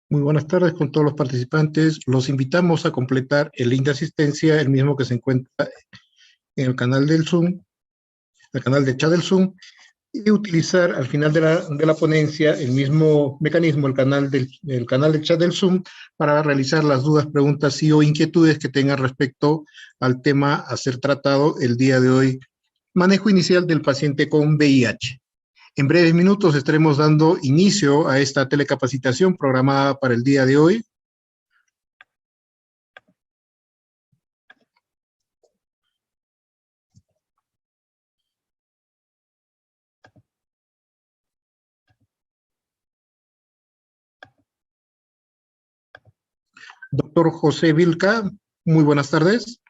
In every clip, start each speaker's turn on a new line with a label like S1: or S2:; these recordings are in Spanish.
S1: Muy buenas tardes con todos los participantes. Los invitamos a completar el link de asistencia, el mismo que se encuentra en el canal del Zoom, el canal de chat del Zoom, y utilizar al final de la ponencia el mismo mecanismo, el canal del chat del Zoom, para realizar las dudas, preguntas y o inquietudes que tengan respecto al tema a ser tratado el día de hoy, manejo inicial del paciente con VIH. En breves minutos estaremos dando inicio a esta telecapacitación programada para el día de hoy. Doctor José Vilca, muy buenas tardes.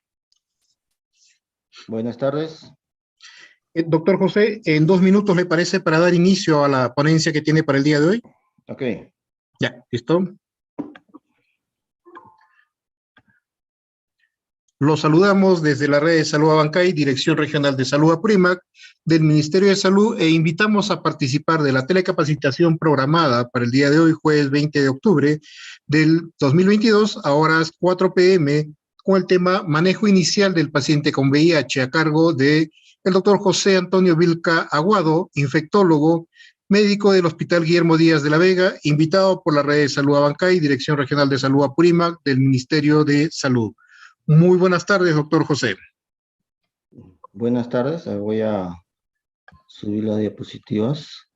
S2: Buenas tardes.
S1: Doctor José, en 2 minutos, ¿le parece, para dar inicio a la ponencia que tiene para el día de hoy?
S2: Ok.
S1: Ya, ¿listo? Los saludamos desde la red de Salud Abancay, Dirección Regional de Salud Apurímac, del Ministerio de Salud, e invitamos a participar de la telecapacitación programada para el día de hoy, jueves 20 de octubre del 2022, a horas 4 p.m., con el tema Manejo Inicial del Paciente con VIH, a cargo de el doctor José Antonio Vilca Aguado, infectólogo, médico del Hospital Guillermo Díaz de la Vega, invitado por la red de Salud Abancay, Dirección Regional de Salud Apurímac, del Ministerio de Salud. Muy buenas tardes, doctor José.
S2: Buenas tardes. Voy a subir las diapositivas.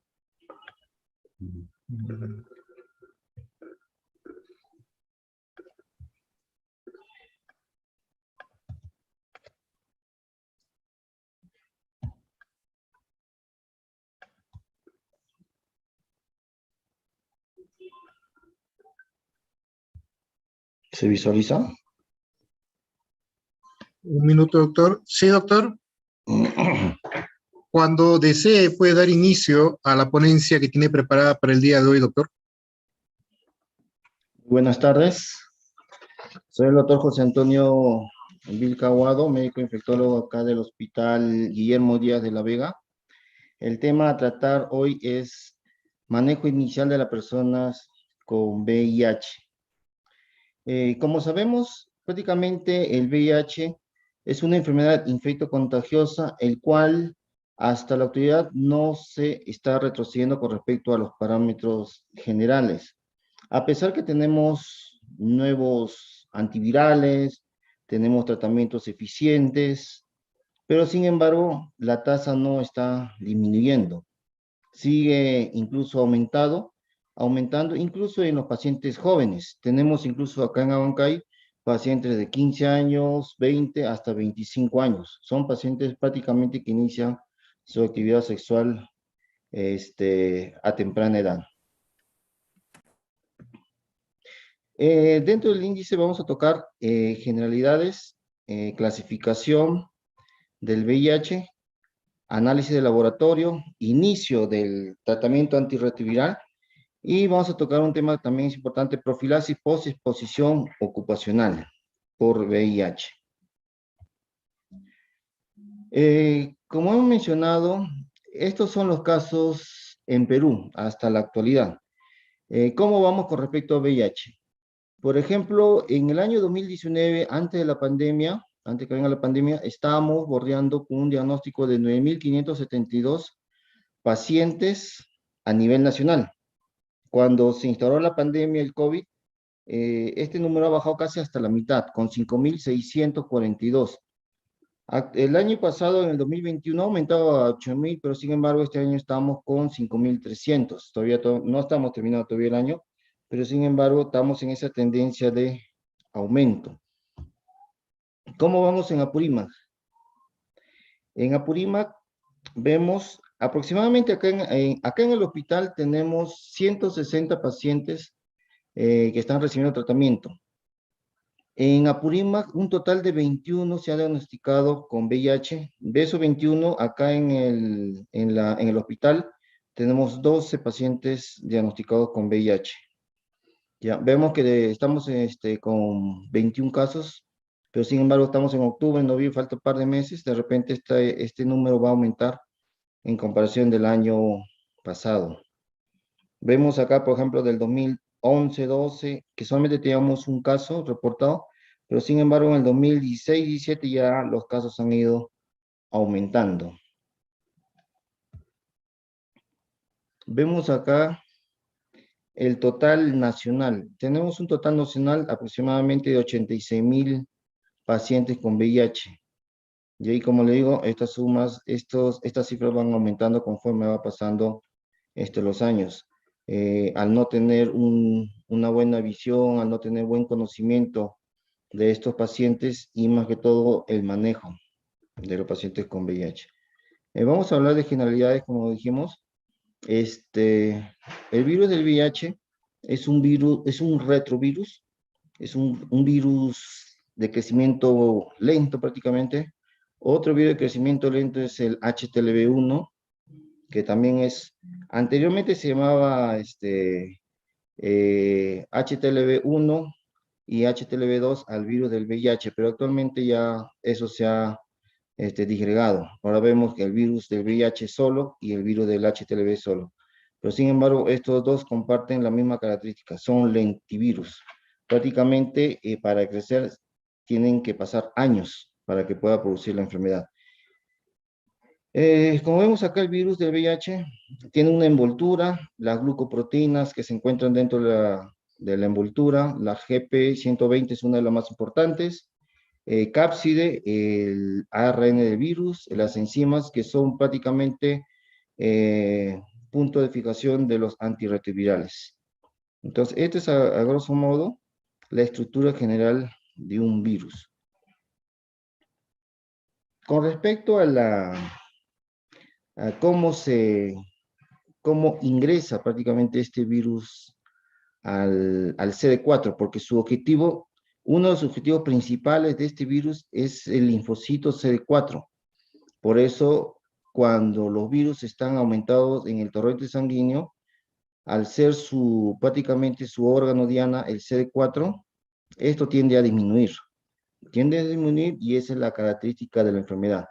S2: ¿Se visualiza?
S1: Un minuto, doctor. Sí, doctor. Cuando desee, puede dar inicio a la ponencia que tiene preparada para el día de hoy, doctor.
S2: Buenas tardes. Soy el doctor José Antonio Vilca Aguado, médico infectólogo acá del Hospital Guillermo Díaz de la Vega. El tema a tratar hoy es manejo inicial de las personas con VIH. Como sabemos, prácticamente el VIH es una enfermedad infectocontagiosa, el cual hasta la actualidad no se está retrocediendo con respecto a los parámetros generales. A pesar que tenemos nuevos antivirales, tenemos tratamientos eficientes, pero sin embargo la tasa no está disminuyendo. Sigue incluso aumentando incluso en los pacientes jóvenes. Tenemos incluso acá en Abancay pacientes de 15 años, 20 hasta 25 años. Son pacientes prácticamente que inician su actividad sexual a temprana edad. Dentro del índice vamos a tocar generalidades, clasificación del VIH, análisis de laboratorio, inicio del tratamiento antirretroviral, y vamos a tocar un tema también importante, profilaxis post-exposición ocupacional por VIH. Como hemos mencionado, estos son los casos en Perú hasta la actualidad. ¿Cómo vamos con respecto a VIH? Por ejemplo, en el año 2019, antes de la pandemia, antes que venga la pandemia, estábamos bordeando con un diagnóstico de 9.572 pacientes a nivel nacional. Cuando se instauró la pandemia, el COVID, este número ha bajado casi hasta la mitad, con 5.642. El año pasado, en el 2021, ha aumentado a 8.000, pero sin embargo, este año estamos con 5.300. Todavía no estamos terminando todavía el año, pero sin embargo, estamos en esa tendencia de aumento. ¿Cómo vamos en Apurímac? En Apurímac vemos aproximadamente acá en el hospital tenemos 160 pacientes que están recibiendo tratamiento. En Apurímac, un total de 21 se ha diagnosticado con VIH. De esos 21, acá en el hospital, tenemos 12 pacientes diagnosticados con VIH. Ya, vemos que estamos con 21 casos, pero sin embargo estamos en octubre, noviembre, falta un par de meses. De repente este número va a aumentar en comparación del año pasado. Vemos acá, por ejemplo, del 2011, 12, que solamente teníamos un caso reportado, pero sin embargo en el 2016, 17 ya los casos han ido aumentando. Vemos acá el total nacional. Tenemos un total nacional aproximadamente de 86.000 pacientes con VIH. Y ahí, como le digo, estas cifras van aumentando conforme va pasando los años. Al no tener una buena visión, al no tener buen conocimiento de estos pacientes y más que todo el manejo de los pacientes con VIH. Vamos a hablar de generalidades, como dijimos. El virus del VIH es un virus, es un retrovirus, es un virus de crecimiento lento prácticamente. Otro virus de crecimiento lento es el HTLV1, que también anteriormente se llamaba HTLV1 y HTLV2 al virus del VIH, pero actualmente ya eso se ha disgregado. Ahora vemos que el virus del VIH solo y el virus del HTLV solo. Pero sin embargo, estos dos comparten la misma característica, son lentivirus. Prácticamente para crecer tienen que pasar años para que pueda producir la enfermedad. Como vemos acá, el virus del VIH tiene una envoltura, las glucoproteínas que se encuentran dentro de la envoltura, la GP120 es una de las más importantes, cápside, el ARN del virus, las enzimas que son prácticamente punto de fijación de los antirretrovirales. Entonces, este es a grosso modo la estructura general de un virus. Con respecto a cómo ingresa prácticamente este virus al CD4, porque uno de los objetivos principales de este virus es el linfocito CD4. Por eso, cuando los virus están aumentados en el torrente sanguíneo, al ser prácticamente su órgano diana, el CD4, esto tiende a disminuir. Y esa es la característica de la enfermedad.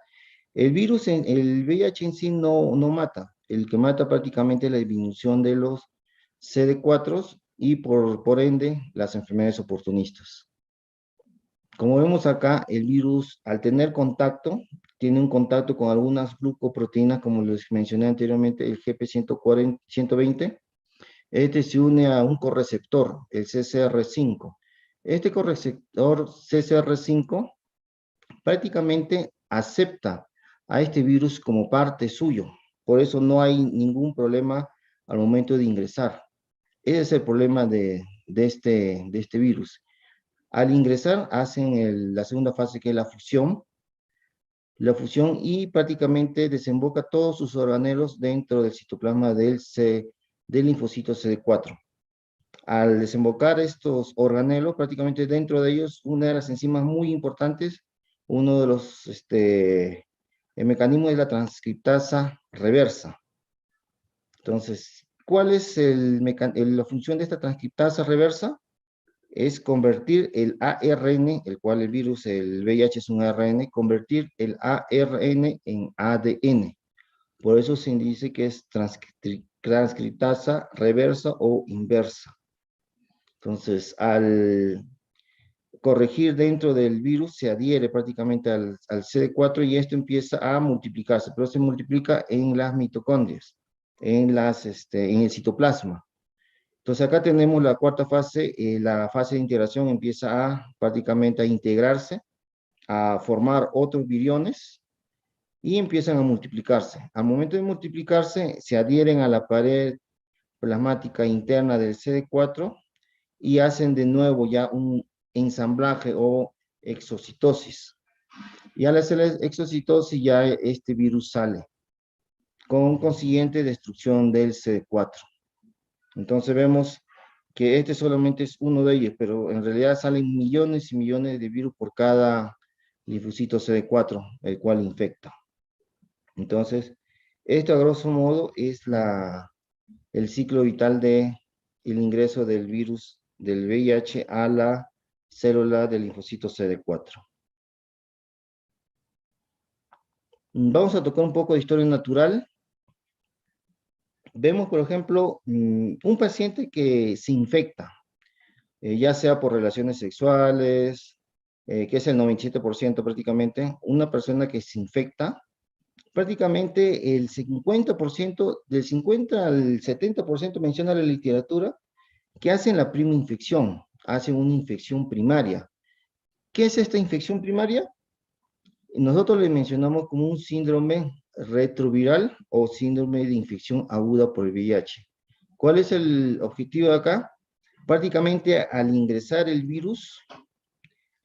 S2: El VIH en sí no mata. El que mata prácticamente es la disminución de los CD4 y por ende las enfermedades oportunistas. Como vemos acá, el virus al tener contacto, tiene un contacto con algunas glucoproteínas, como les mencioné anteriormente, el GP120. Este se une a un correceptor, el CCR5. Este correceptor CCR5 prácticamente acepta a este virus como parte suyo. Por eso no hay ningún problema al momento de ingresar. Ese es el problema de este virus. Al ingresar hacen la segunda fase, que es la fusión y prácticamente desemboca todos sus organelos dentro del citoplasma del linfocito CD4. Al desembocar estos organelos, prácticamente dentro de ellos, una de las enzimas muy importantes, uno de los mecanismos es la transcriptasa reversa. Entonces, ¿cuál es la función de esta transcriptasa reversa? Es convertir el ARN, el cual el VIH es un ARN, convertir el ARN en ADN. Por eso se dice que es transcriptasa reversa o inversa. Entonces, al corregir dentro del virus, se adhiere prácticamente al CD4 y esto empieza a multiplicarse, pero se multiplica en las mitocondrias, en el citoplasma. Entonces acá tenemos la cuarta fase, la fase de integración empieza prácticamente a integrarse, a formar otros viriones y empiezan a multiplicarse. Al momento de multiplicarse, se adhieren a la pared plasmática interna del CD4 y hacen de nuevo ya un ensamblaje o exocitosis. Y al hacer la exocitosis ya este virus sale, con consiguiente destrucción del CD4. Entonces vemos que este solamente es uno de ellos, pero en realidad salen millones y millones de virus por cada linfocito CD4, el cual infecta. Entonces, esto a grosso modo es el ciclo vital del ingreso del virus del VIH a la célula del linfocito CD4. Vamos a tocar un poco de historia natural. Vemos, por ejemplo, un paciente que se infecta, ya sea por relaciones sexuales, que es el 97% prácticamente, una persona que se infecta, prácticamente el 50%, del 50 al 70% menciona la literatura, que hacen la prima infección, hacen una infección primaria. ¿Qué es esta infección primaria? Nosotros le mencionamos como un síndrome retroviral o síndrome de infección aguda por el VIH. ¿Cuál es el objetivo de acá? Prácticamente al ingresar el virus,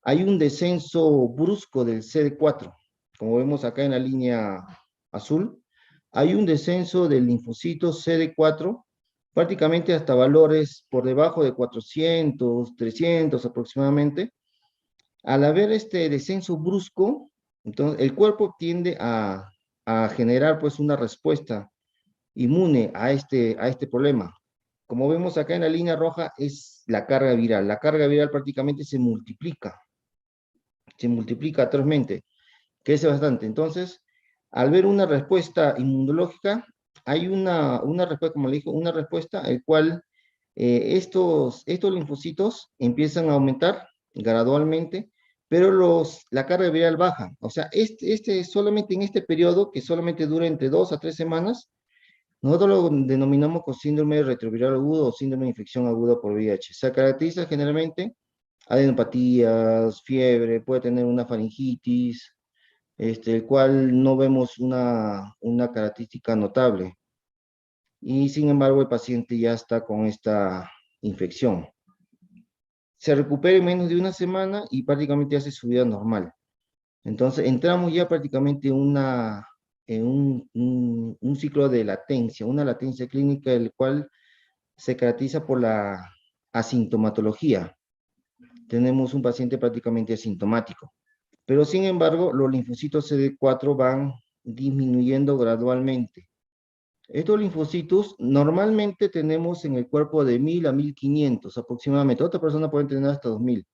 S2: hay un descenso brusco del CD4. Como vemos acá en la línea azul, hay un descenso del linfocito CD4 prácticamente hasta valores por debajo de 400, 300 aproximadamente. Al haber este descenso brusco, entonces el cuerpo tiende a generar pues una respuesta inmune a este problema. Como vemos acá en la línea roja es la carga viral. La carga viral prácticamente se multiplica atrozmente, que es bastante. Entonces, al ver una respuesta inmunológica, hay una respuesta, como le dijo, una respuesta el cual estos linfocitos empiezan a aumentar gradualmente, pero la carga viral baja. O sea, solamente en este periodo, que solamente dura entre 2 a 3 semanas, nosotros lo denominamos con síndrome retroviral agudo o síndrome de infección aguda por VIH. Se caracteriza generalmente adenopatías, fiebre, puede tener una faringitis, el cual no vemos una característica notable. Y sin embargo, el paciente ya está con esta infección. Se recupera en menos de una semana y prácticamente hace su vida normal. Entonces, entramos ya prácticamente en un ciclo de latencia, una latencia clínica, el cual se caracteriza por la asintomatología. Tenemos un paciente prácticamente asintomático. Pero sin embargo, los linfocitos CD4 van disminuyendo gradualmente. Estos linfocitos normalmente tenemos en el cuerpo de 1000 a 1500 aproximadamente. Otra persona puede tener hasta 2000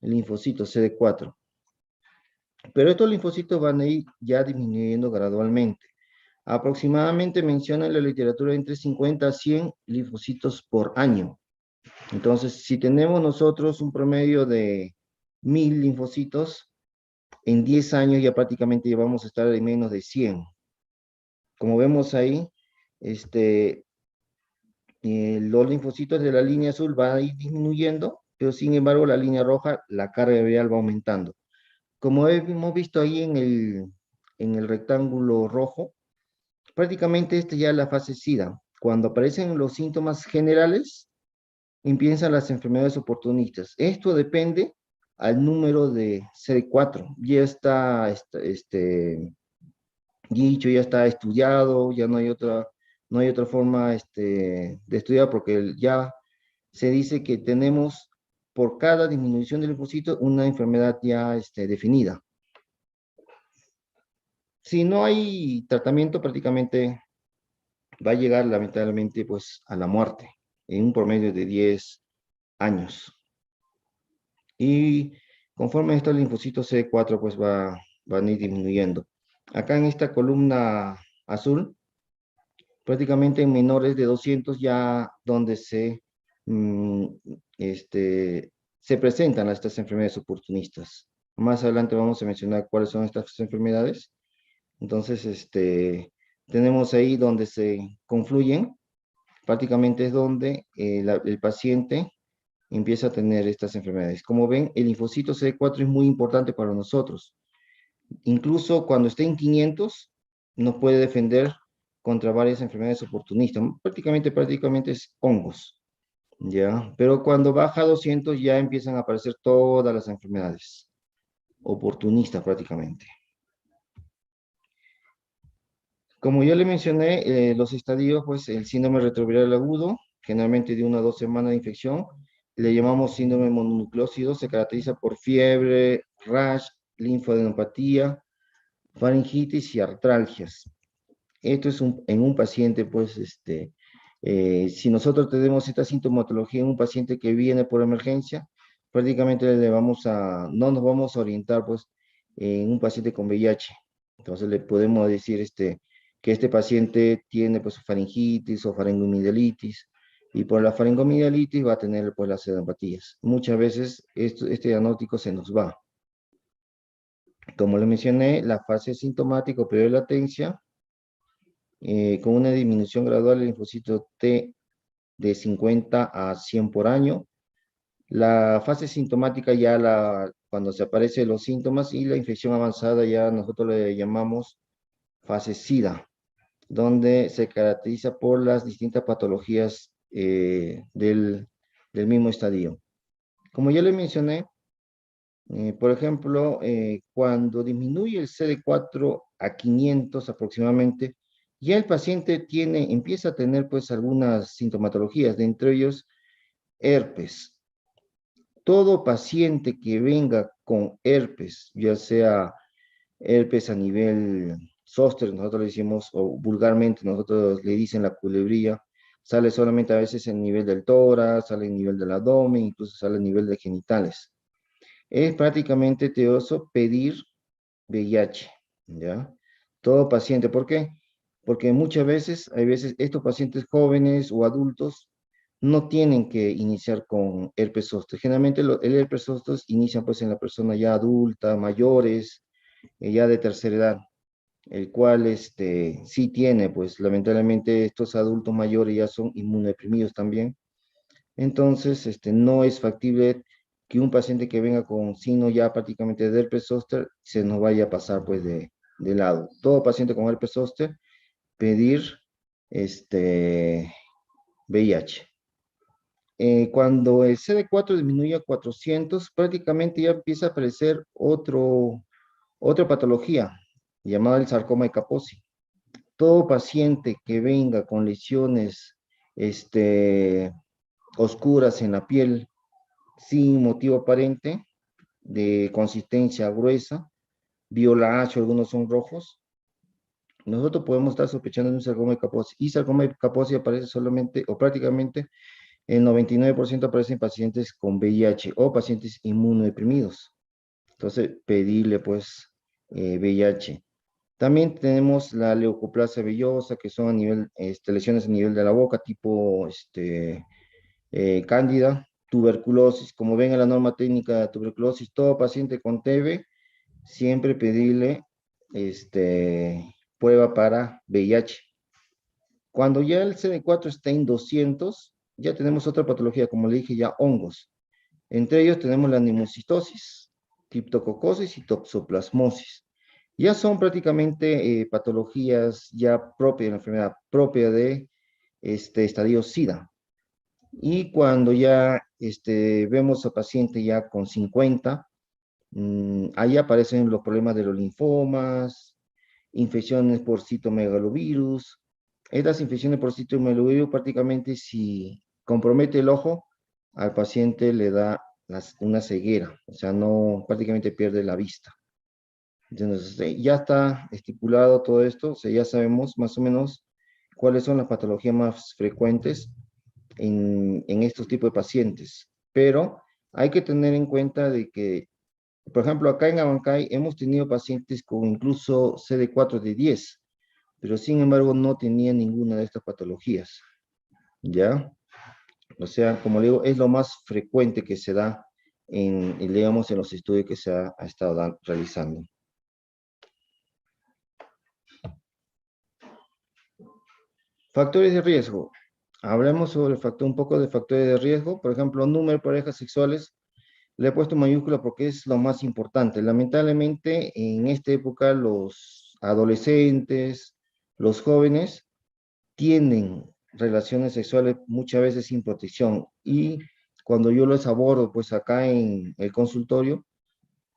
S2: linfocitos CD4. Pero estos linfocitos van a ir ya disminuyendo gradualmente. Aproximadamente menciona en la literatura entre 50 a 100 linfocitos por año. Entonces, si tenemos nosotros un promedio de 1000 linfocitos, en 10 años ya prácticamente ya vamos a estar en menos de 100. Como vemos ahí, los linfocitos de la línea azul van a ir disminuyendo, pero sin embargo la línea roja, la carga viral va aumentando. Como hemos visto ahí en el rectángulo rojo, prácticamente ya es la fase SIDA. Cuando aparecen los síntomas generales, empiezan las enfermedades oportunistas. Esto depende al número de CD4. Ya está dicho, ya está estudiado, ya no hay otra forma de estudiar porque ya se dice que tenemos por cada disminución del linfocito una enfermedad ya definida. Si no hay tratamiento, prácticamente va a llegar lamentablemente pues a la muerte en un promedio de 10 años. Y conforme estos linfocitos CD4 pues van a ir disminuyendo. Acá en esta columna azul, prácticamente en menores de 200 ya donde se presentan estas enfermedades oportunistas. Más adelante vamos a mencionar cuáles son estas enfermedades. Entonces, tenemos ahí donde se confluyen, prácticamente es donde el paciente empieza a tener estas enfermedades. Como ven, el linfocito CD4 es muy importante para nosotros. Incluso cuando esté en 500, nos puede defender contra varias enfermedades oportunistas. Prácticamente es hongos, ¿ya? Pero cuando baja a 200 ya empiezan a aparecer todas las enfermedades oportunistas prácticamente. Como ya le mencioné, los estadios, pues el síndrome retroviral agudo, generalmente de 1 a 2 semanas de infección, le llamamos síndrome mononucleósido, se caracteriza por fiebre, rash, linfadenopatía, faringitis y artralgias. Esto es en un paciente, pues, si nosotros tenemos esta sintomatología en un paciente que viene por emergencia, prácticamente no nos vamos a orientar, pues, en un paciente con VIH. Entonces le podemos decir, que que este paciente tiene pues faringitis o faringomidelitis, y por la faringomidelitis va a tener pues las adenopatías. Muchas veces este diagnóstico se nos va. Como le mencioné, la fase sintomática o periodo de latencia, con una disminución gradual del linfocito T de 50 a 100 por año. La fase sintomática cuando se aparecen los síntomas, y la infección avanzada ya nosotros le llamamos fase SIDA, donde se caracteriza por las distintas patologías del mismo estadio. Como ya le mencioné, por ejemplo, cuando disminuye el CD4 a 500 aproximadamente, ya el paciente empieza a tener pues algunas sintomatologías, de entre ellos herpes. Todo paciente que venga con herpes, ya sea herpes a nivel zóster, nosotros le decimos, o vulgarmente nosotros le dicen la culebrilla, sale solamente a veces en nivel del tórax, sale en nivel del abdomen, incluso sale en nivel de genitales. Es prácticamente tedioso pedir VIH, ¿ya? Todo paciente, ¿por qué? Porque hay veces estos pacientes jóvenes o adultos no tienen que iniciar con herpes zóster. Generalmente el herpes zóster inicia pues en la persona ya adulta, mayores, ya de tercera edad, el cual sí tiene, pues lamentablemente estos adultos mayores ya son inmunodeprimidos también. Entonces, no es factible que un paciente que venga con signo ya prácticamente de herpes zóster se nos vaya a pasar pues de lado. Todo paciente con herpes zóster pedir VIH. Cuando el CD4 disminuye a 400, prácticamente ya empieza a aparecer otra patología llamada el sarcoma de Kaposi. Todo paciente que venga con lesiones oscuras en la piel sin motivo aparente, de consistencia gruesa, violáceo, algunos son rojos, nosotros podemos estar sospechando de un sarcoma de Kaposi. Y sarcoma de Kaposi aparece solamente o prácticamente el 99% aparecen pacientes con VIH o pacientes inmunodeprimidos. Entonces, pedirle pues VIH. También tenemos la leucoplasia vellosa, que son lesiones a nivel de la boca, tipo cándida, tuberculosis. Como ven en la norma técnica de tuberculosis, todo paciente con TB, siempre pedirle prueba para VIH. Cuando ya el CD4 está en 200, ya tenemos otra patología, como le dije, ya hongos. Entre ellos tenemos la nemocitosis, criptococosis y toxoplasmosis. Ya son prácticamente patologías ya propias de la enfermedad, propia de estadio SIDA. Y cuando ya vemos a paciente ya con 50, ahí aparecen los problemas de los linfomas, infecciones por citomegalovirus. Estas infecciones por citomegalovirus prácticamente, si compromete el ojo, al paciente le da una ceguera, o sea, no, prácticamente pierde la vista. Entonces, ya está estipulado todo esto, o sea, ya sabemos más o menos cuáles son las patologías más frecuentes en estos tipos de pacientes. Pero hay que tener en cuenta de que, por ejemplo, acá en Abancay hemos tenido pacientes con incluso CD4 de 10, pero sin embargo no tenían ninguna de estas patologías, ¿ya? O sea, como le digo, es lo más frecuente que se da digamos, en los estudios que se ha estado realizando. Factores de riesgo. Hablemos sobre un poco de factores de riesgo. Por ejemplo, número de parejas sexuales. Le he puesto mayúscula porque es lo más importante. Lamentablemente, en esta época, los adolescentes, los jóvenes, tienen relaciones sexuales muchas veces sin protección. Y cuando yo los abordo, pues acá en el consultorio,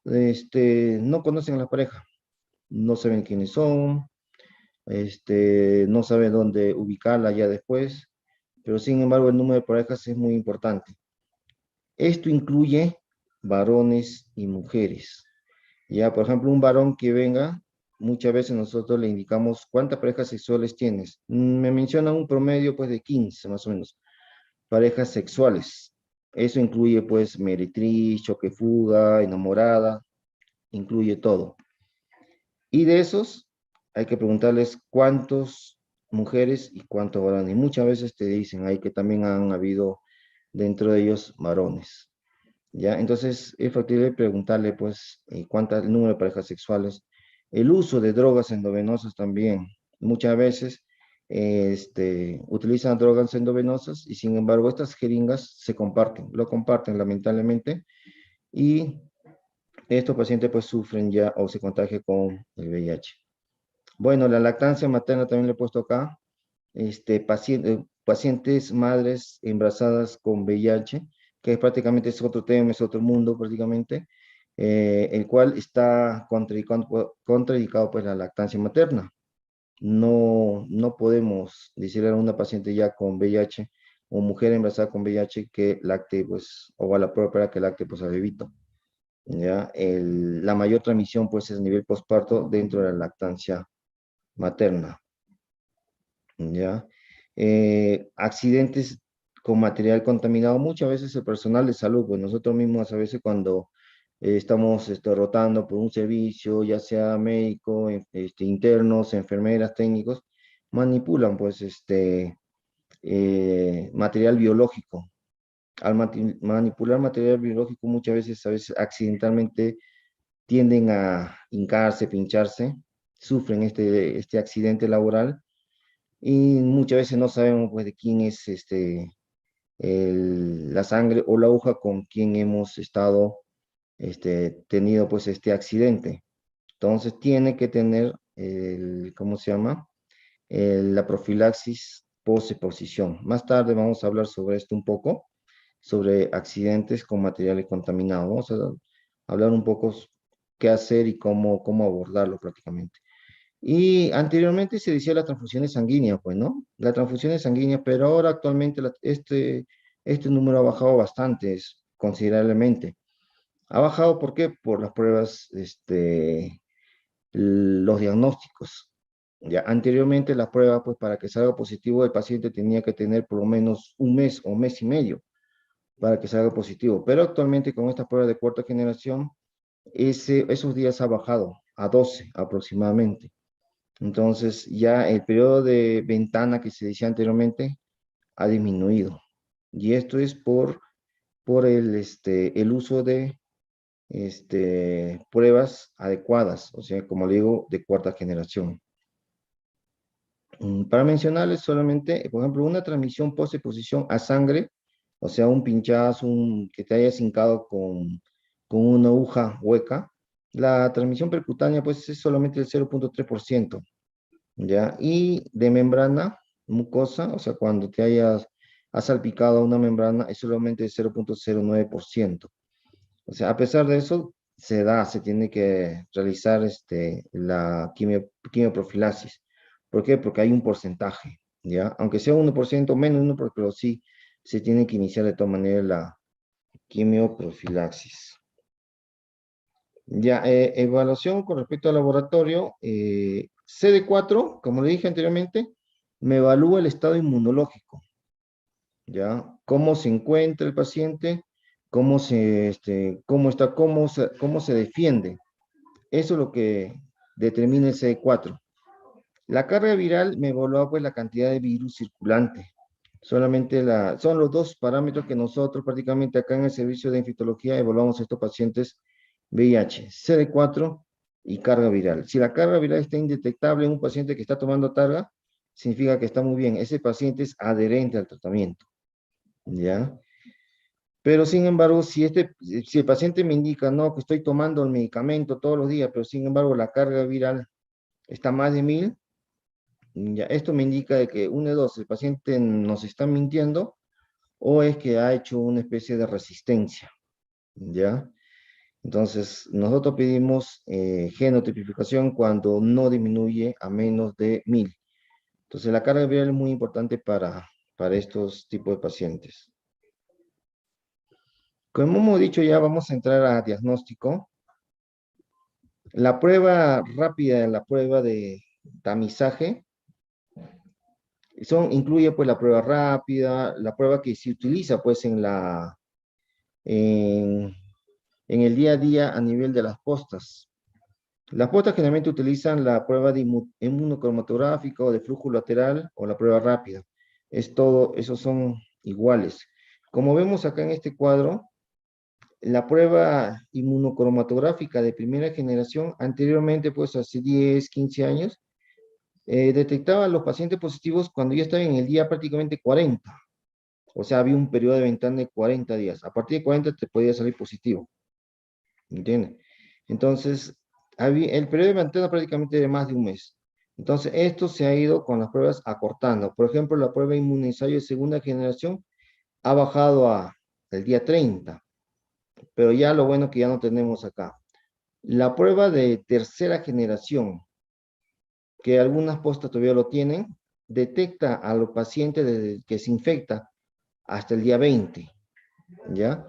S2: no conocen a la pareja, no saben quiénes son, no saben dónde ubicarla ya después, pero sin embargo el número de parejas es muy importante. Esto incluye varones y mujeres. Ya, por ejemplo, un varón que venga, muchas veces nosotros le indicamos cuántas parejas sexuales tienes. Me menciona un promedio pues de 15 más o menos, parejas sexuales. Eso incluye pues meretriz, choque fuga, enamorada, incluye todo. Y de esos, hay que preguntarles cuántos mujeres y cuántos varones. Y muchas veces te dicen ahí que también han habido dentro de ellos varones. ¿Ya? Entonces, es factible preguntarle, pues, el número de parejas sexuales. El uso de drogas endovenosas también. Muchas veces utilizan drogas endovenosas y, sin embargo, estas jeringas lo comparten lamentablemente, y estos pacientes pues sufren ya o se contagian con el VIH. Bueno, la lactancia materna también le he puesto acá. Pacientes, madres embarazadas con VIH, que prácticamente es otro tema, es otro mundo prácticamente, el cual está contraindicado pues la lactancia materna. No podemos decirle a una paciente ya con VIH o mujer embarazada con VIH que lacte, pues, o a la prueba para que lacte pues al bebito. ¿Ya? La mayor transmisión pues es a nivel posparto dentro de la lactancia materna. ¿Ya? Accidentes con material contaminado, muchas veces el personal de salud, pues nosotros mismos a veces cuando estamos rotando por un servicio, ya sea médico, internos, enfermeras, técnicos, manipulan pues material biológico. Al manipular material biológico muchas veces, a veces accidentalmente tienden a hincarse, pincharse, sufren este accidente laboral y muchas veces no sabemos pues de quién es la sangre o la aguja con quien hemos estado tenido pues este accidente. Entonces tiene que tener ¿cómo se llama? La profilaxis post-exposición. Más tarde vamos a hablar sobre esto un poco, sobre accidentes con materiales contaminados. Vamos a hablar un poco qué hacer y cómo abordarlo prácticamente. Y anteriormente se decía las transfusiones sanguíneas, pues, ¿no? Las transfusiones sanguíneas, pero ahora actualmente este número ha bajado bastante, considerablemente. Ha bajado, ¿por qué? Por las pruebas, los diagnósticos. Ya anteriormente las pruebas, pues, para que salga positivo, el paciente tenía que tener por lo menos un mes o mes y medio para que salga positivo. Pero actualmente con estas pruebas de cuarta generación, esos días ha bajado a 12 aproximadamente. Entonces, ya el periodo de ventana que se decía anteriormente ha disminuido. Y esto es por el uso de pruebas adecuadas, o sea, como le digo, de cuarta generación. Para mencionarles solamente, por ejemplo, una transmisión post-exposición a sangre, o sea, un pinchazo, que te hayas hincado con una aguja hueca, la transmisión percutánea pues es solamente el 0.3%. ¿Ya? Y de membrana mucosa, o sea, cuando has salpicado una membrana, es solamente el 0.09%. O sea, a pesar de eso, se tiene que realizar la quimioprofilaxis. ¿Por qué? Porque hay un porcentaje, ¿ya? Aunque sea 1%, menos 1%, pero sí se tiene que iniciar de todas maneras la quimioprofilaxis. Ya, evaluación con respecto al laboratorio, CD4, como le dije anteriormente, me evalúa el estado inmunológico, ¿ya? Cómo se encuentra el paciente, cómo se defiende. Eso es lo que determina el CD4. La carga viral me evalúa pues la cantidad de virus circulante. Son los dos parámetros que nosotros prácticamente acá en el servicio de infectología evaluamos a estos pacientes VIH, CD4 y carga viral. Si la carga viral está indetectable en un paciente que está tomando targa, significa que está muy bien. Ese paciente es adherente al tratamiento, ¿ya? Pero sin embargo, si el paciente me indica, no, que estoy tomando el medicamento todos los días, pero sin embargo la carga viral está más de 1000, ya, esto me indica de que uno de dos, el paciente nos está mintiendo o es que ha hecho una especie de resistencia, ¿ya? Entonces, nosotros pedimos genotipificación cuando no disminuye a menos de 1000. Entonces, la carga viral es muy importante para estos tipos de pacientes. Como hemos dicho, ya vamos a entrar a diagnóstico. La prueba rápida, la prueba de tamizaje, incluye pues la prueba rápida, la prueba que se utiliza pues en el día a día a nivel de las postas. Las postas generalmente utilizan la prueba de inmunocromatográfica o de flujo lateral o la prueba rápida. Es todo, esos son iguales. Como vemos acá en este cuadro, la prueba inmunocromatográfica de primera generación, anteriormente, pues hace 10, 15 años, detectaba a los pacientes positivos cuando ya estaban en el día prácticamente 40. O sea, había un periodo de ventana de 40 días. A partir de 40 te podía salir positivo. ¿Entiendes? Entonces, el periodo de ventana prácticamente de más de un mes. Entonces, esto se ha ido con las pruebas acortando. Por ejemplo, la prueba inmunizario de segunda generación ha bajado a el día 30, pero ya lo bueno que ya no tenemos acá. La prueba de tercera generación, que algunas postas todavía lo tienen, detecta a los pacientes desde que se infecta hasta el día 20, ¿ya?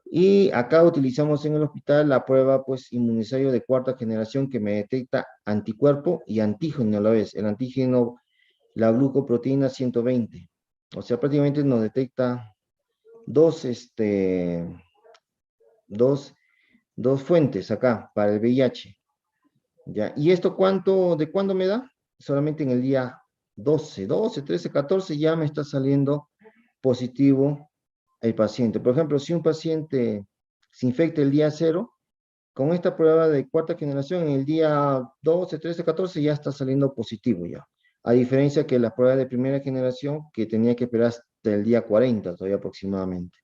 S2: Y acá utilizamos en el hospital la prueba, pues, inmunizario de cuarta generación que me detecta anticuerpo y antígeno a la vez. El antígeno, la glucoproteína 120. O sea, prácticamente nos detecta dos, dos, dos fuentes acá para el VIH. ¿Ya? ¿Y esto de cuándo me da? Solamente en el día 12, 13, 14 ya me está saliendo positivo el paciente. Por ejemplo, si un paciente se infecta el día 0, con esta prueba de cuarta generación, en el día 12, 13, 14 ya está saliendo positivo ya. A diferencia que la prueba de primera generación, que tenía que esperar hasta el día 40 todavía aproximadamente.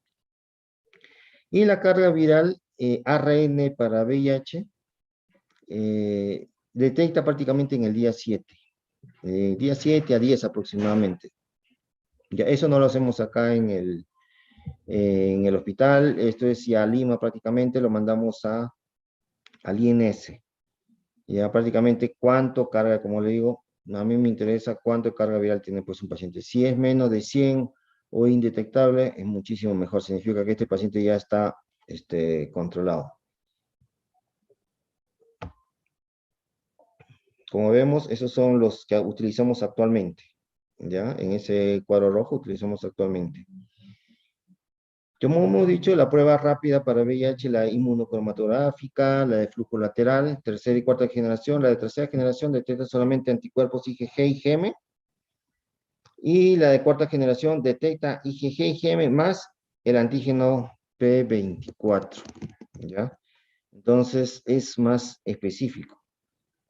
S2: Y la carga viral ARN para VIH detecta prácticamente en el día 7. Día 7 a 10 aproximadamente. Ya, eso no lo hacemos acá en el hospital. Esto es ya a Lima prácticamente, lo mandamos al INS. Ya prácticamente cuánto carga, como le digo, a mí me interesa cuánto carga viral tiene pues un paciente. Si es menos de 100 o indetectable, es muchísimo mejor. Significa que este paciente ya está controlado. Como vemos, esos son los que utilizamos actualmente. ¿Ya? En ese cuadro rojo utilizamos actualmente. Como hemos dicho, la prueba rápida para VIH, la inmunocromatográfica, la de flujo lateral, tercera y cuarta generación. La de tercera generación detecta solamente anticuerpos IgG y IgM. Y la de cuarta generación detecta IgG y IgM más el antígeno P24. ¿Ya? Entonces es más específico.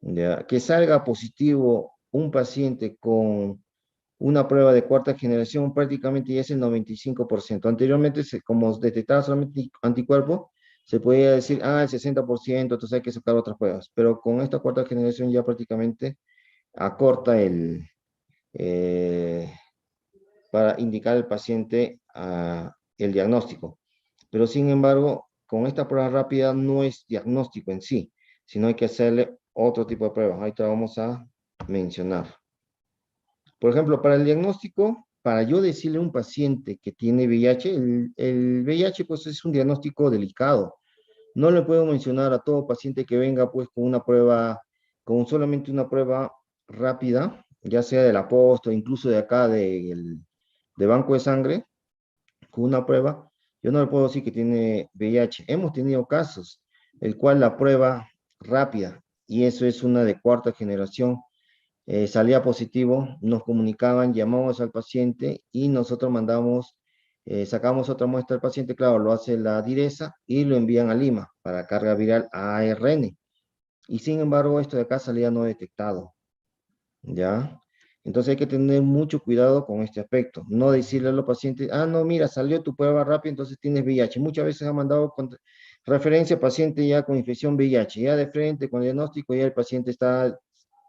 S2: ¿Ya? Que salga positivo un paciente con una prueba de cuarta generación prácticamente ya es el 95%. Anteriormente, como detectaba solamente anticuerpo, se podía decir, el 60%, entonces hay que sacar otras pruebas. Pero con esta cuarta generación ya prácticamente acorta eh, para indicar al paciente el diagnóstico. Pero sin embargo, con esta prueba rápida no es diagnóstico en sí, sino hay que hacerle otro tipo de pruebas. Ahorita vamos a mencionar. Por ejemplo, para el diagnóstico, para yo decirle a un paciente que tiene VIH, el VIH pues es un diagnóstico delicado. No le puedo mencionar a todo paciente que venga pues con una prueba, con solamente una prueba rápida, ya sea de la posta, incluso de acá de banco de sangre, con una prueba, yo no le puedo decir que tiene VIH. Hemos tenido casos, el cual la prueba rápida, y eso es una de cuarta generación, salía positivo, nos comunicaban, llamamos al paciente y nosotros sacamos otra muestra del paciente, claro, lo hace la direza y lo envían a Lima para carga viral ARN. Y sin embargo, esto de acá salía no detectado, ¿ya? Entonces hay que tener mucho cuidado con este aspecto. No decirle a los pacientes, no, mira, salió tu prueba rápida, entonces tienes VIH. Muchas veces ha mandado referencia paciente ya con infección VIH, ya de frente, con diagnóstico, ya el paciente está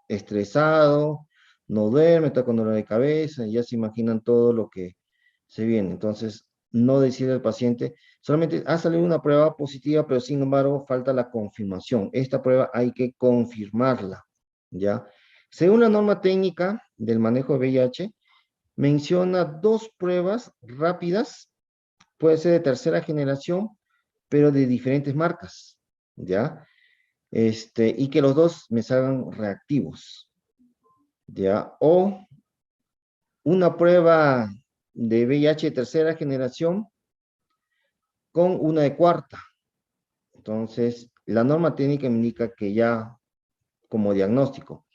S2: estresado, no duerme, está con dolor de cabeza, ya se imaginan todo lo que se viene. Entonces, no decirle al paciente, solamente ha salido una prueba positiva, pero sin embargo falta la confirmación. Esta prueba hay que confirmarla, ¿ya? Según la norma técnica del manejo de VIH, menciona dos pruebas rápidas, puede ser de tercera generación, pero de diferentes marcas, ¿ya? Y que los dos me salgan reactivos, ¿ya? O una prueba de VIH de tercera generación con una de cuarta. Entonces, la norma técnica indica que ya como diagnóstico.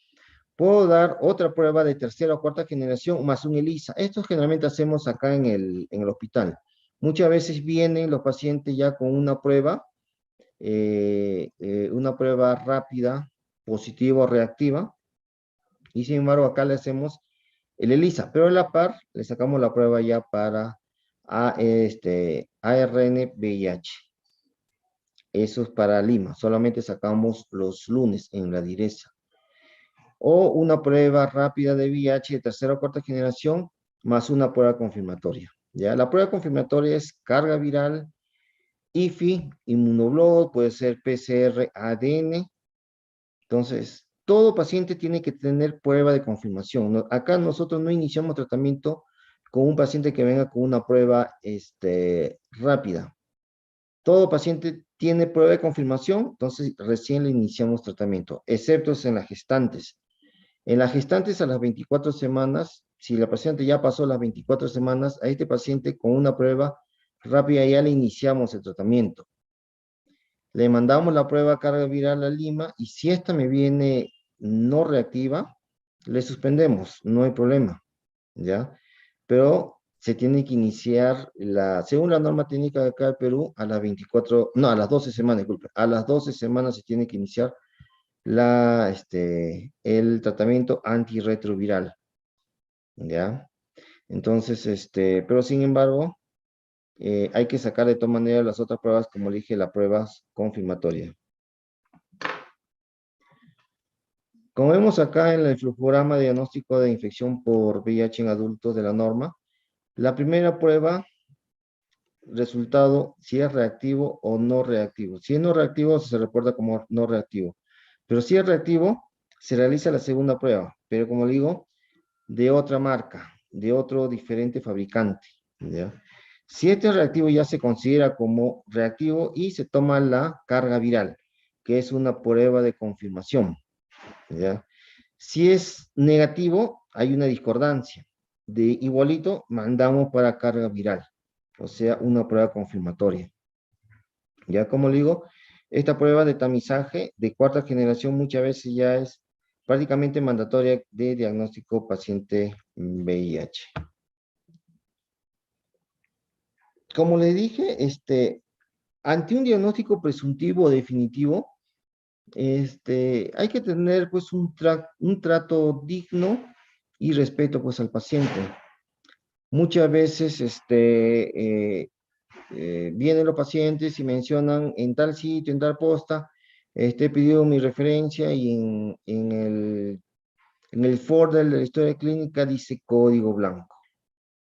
S2: Puedo dar otra prueba de tercera o cuarta generación más un ELISA. Esto generalmente hacemos acá en el hospital. Muchas veces vienen los pacientes ya con una prueba rápida, positiva o reactiva, y sin embargo acá le hacemos el ELISA, pero a la par le sacamos la prueba ya para ARN VIH. Eso es para Lima, solamente sacamos los lunes en la direza. O una prueba rápida de VIH de tercera o cuarta generación, más una prueba confirmatoria. ¿Ya? La prueba confirmatoria es carga viral, IFI, inmunoglobulina, puede ser PCR, ADN. Entonces, todo paciente tiene que tener prueba de confirmación. Acá nosotros no iniciamos tratamiento con un paciente que venga con una prueba rápida. Todo paciente tiene prueba de confirmación, entonces recién le iniciamos tratamiento, excepto en las gestantes. En las gestantes a las 24 semanas, si la paciente ya pasó las 24 semanas, a este paciente con una prueba rápida ya le iniciamos el tratamiento. Le mandamos la prueba carga viral a Lima y si esta me viene no reactiva, le suspendemos, no hay problema, ¿ya? Pero se tiene que iniciar, según la norma técnica de acá de Perú, a las 12 semanas, disculpe, a las 12 semanas se tiene que iniciar el tratamiento antirretroviral, ¿ya? Entonces, pero sin embargo, hay que sacar de todas maneras las otras pruebas, como le dije, las pruebas confirmatorias. Como vemos acá en el flujograma de diagnóstico de infección por VIH en adultos de la norma, la primera prueba, resultado, si es reactivo o no reactivo. Si es no reactivo, se reporta como no reactivo. Pero si es reactivo, se realiza la segunda prueba, pero como digo, de otra marca, de otro diferente fabricante, ¿ya? Si este reactivo ya se considera como reactivo y se toma la carga viral, que es una prueba de confirmación, ¿ya? Si es negativo, hay una discordancia. De igualito, mandamos para carga viral, o sea, una prueba confirmatoria. Ya como le digo, esta prueba de tamizaje de cuarta generación muchas veces ya es prácticamente mandatoria de diagnóstico paciente VIH. Como le dije, ante un diagnóstico presuntivo o definitivo, hay que tener pues un trato digno y respeto pues al paciente. Muchas veces vienen los pacientes y mencionan en tal sitio, en tal posta, he pedido mi referencia y en el folder de la historia clínica dice código blanco,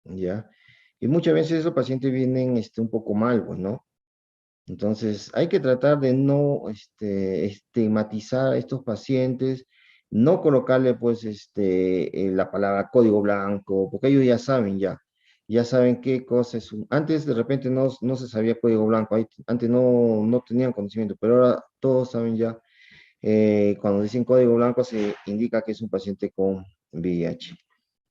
S2: ¿ya? Y muchas veces esos pacientes vienen un poco mal, pues, ¿no? Entonces, hay que tratar de no estigmatizar a estos pacientes, no colocarle, pues, la palabra código blanco, porque ellos ya saben qué cosa es. Antes, de repente, no se sabía código blanco, antes no tenían conocimiento, pero ahora todos saben ya. Cuando dicen código blanco, se indica que es un paciente con VIH.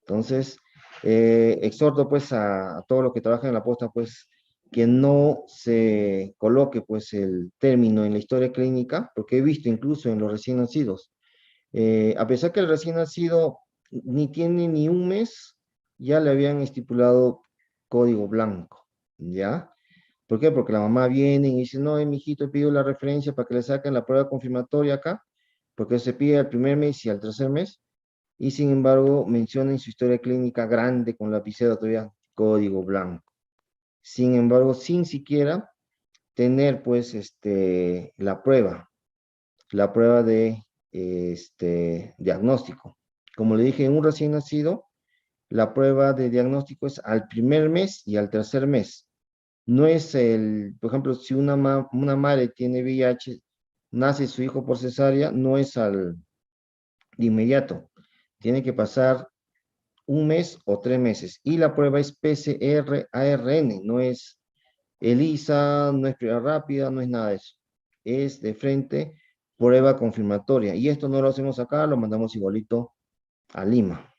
S2: Entonces, exhorto, pues, a todos los que trabajan en la posta, pues, que no se coloque pues el término en la historia clínica, porque he visto incluso en los recién nacidos, a pesar que el recién nacido ni tiene ni un mes, ya le habían estipulado código blanco, ¿ya? ¿Por qué? Porque la mamá viene y dice, no, mijito, pido la referencia para que le saquen la prueba confirmatoria acá, porque se pide al primer mes y al tercer mes, y sin embargo menciona en su historia clínica grande con lapicero todavía código blanco. Sin embargo, sin siquiera tener pues la prueba de diagnóstico. Como le dije, en un recién nacido, la prueba de diagnóstico es al primer mes y al tercer mes. No es por ejemplo, si una madre tiene VIH, nace su hijo por cesárea, no es de inmediato. Tiene que pasar un mes o 3 meses. Y la prueba es PCR-ARN, no es ELISA, no es prueba rápida, no es nada de eso. Es de frente prueba confirmatoria. Y esto no lo hacemos acá, lo mandamos igualito a Lima,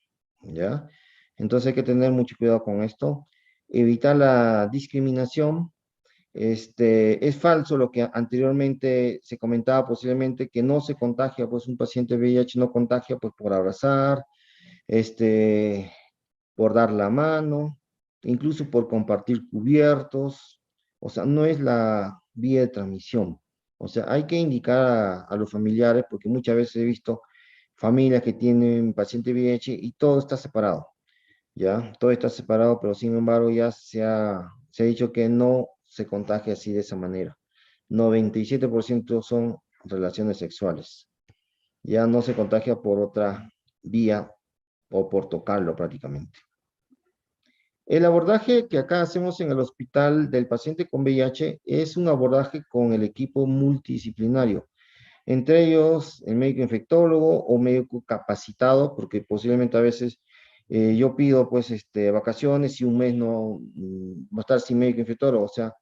S2: ¿ya? Entonces hay que tener mucho cuidado con esto. Evitar la discriminación Es falso lo que anteriormente se comentaba posiblemente que no se contagia, pues un paciente VIH no contagia pues por abrazar, este, por dar la mano, incluso por compartir cubiertos, o sea, no es la vía de transmisión. O sea, hay que indicar a los familiares, porque muchas veces he visto familias que tienen paciente VIH y todo está separado, ¿ya? Todo está separado, pero sin embargo ya se ha dicho que no se contagia así de esa manera. 97% son relaciones sexuales. Ya no se contagia por otra vía o por tocarlo prácticamente. El abordaje que acá hacemos en el hospital del paciente con VIH es un abordaje con el equipo multidisciplinario, entre ellos el médico infectólogo o médico capacitado, porque posiblemente a veces yo pido pues vacaciones y un mes no va a estar sin médico infectólogo, o sea,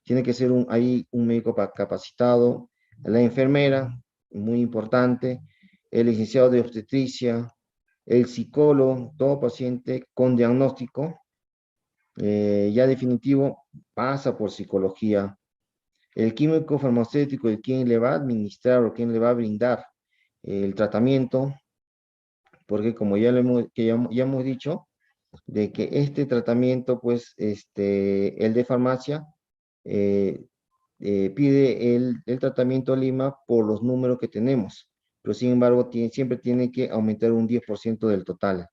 S2: tiene que ser ahí un médico capacitado, la enfermera, muy importante, el licenciado de obstetricia, el psicólogo, todo paciente con diagnóstico ya definitivo pasa por psicología. El químico farmacéutico, el quien le va a administrar o quien le va a brindar el tratamiento, porque como ya hemos dicho, de que este tratamiento, pues, el de farmacia, eh, pide el tratamiento Lima por los números que tenemos, pero sin embargo siempre tiene que aumentar un 10% del total.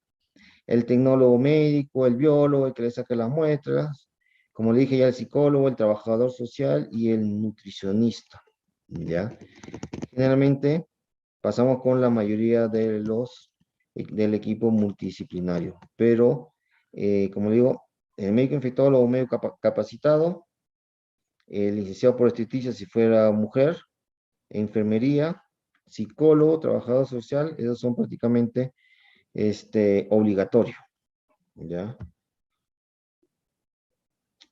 S2: El tecnólogo médico, el biólogo, el que le saca las muestras, como le dije ya, el psicólogo, el trabajador social y el nutricionista, ¿ya? Generalmente pasamos con la mayoría del equipo multidisciplinario, pero, como digo, el médico infectólogo, médico capacitado, el licenciado por obstetricia si fuera mujer, enfermería, psicólogo, trabajador social, esos son prácticamente obligatorios, ¿ya?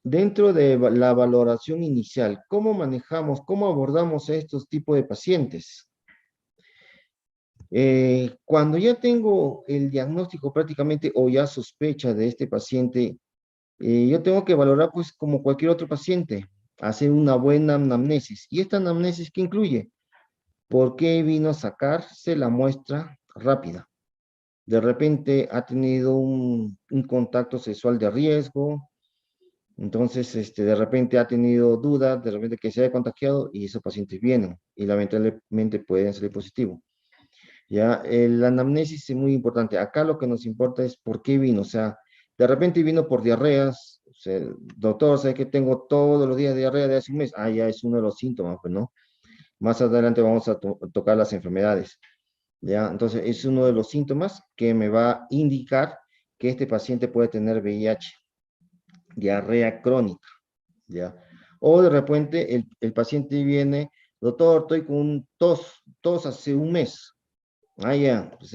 S2: Dentro de la valoración inicial, ¿cómo manejamos, cómo abordamos a estos tipos de pacientes? Cuando ya tengo el diagnóstico prácticamente o ya sospecha de este paciente, yo tengo que valorar pues como cualquier otro paciente, hacer una buena anamnesis. ¿Y esta anamnesis qué incluye? ¿Por qué vino a sacarse la muestra rápida? De repente ha tenido un contacto sexual de riesgo, entonces de repente ha tenido dudas, de repente que se haya contagiado y esos pacientes vienen y lamentablemente pueden salir positivos. Ya, la anamnesis es muy importante. Acá lo que nos importa es por qué vino. O sea, de repente vino por diarreas. O sea, doctor, sé que tengo todos los días diarrea de hace un mes. Ah, ya es uno de los síntomas, pues, ¿no? Más adelante vamos a tocar las enfermedades. ¿Ya? Entonces, es uno de los síntomas que me va a indicar que este paciente puede tener VIH, diarrea crónica, ¿ya? O de repente el paciente viene, doctor, estoy con tos hace un mes. Ah, ya. Pues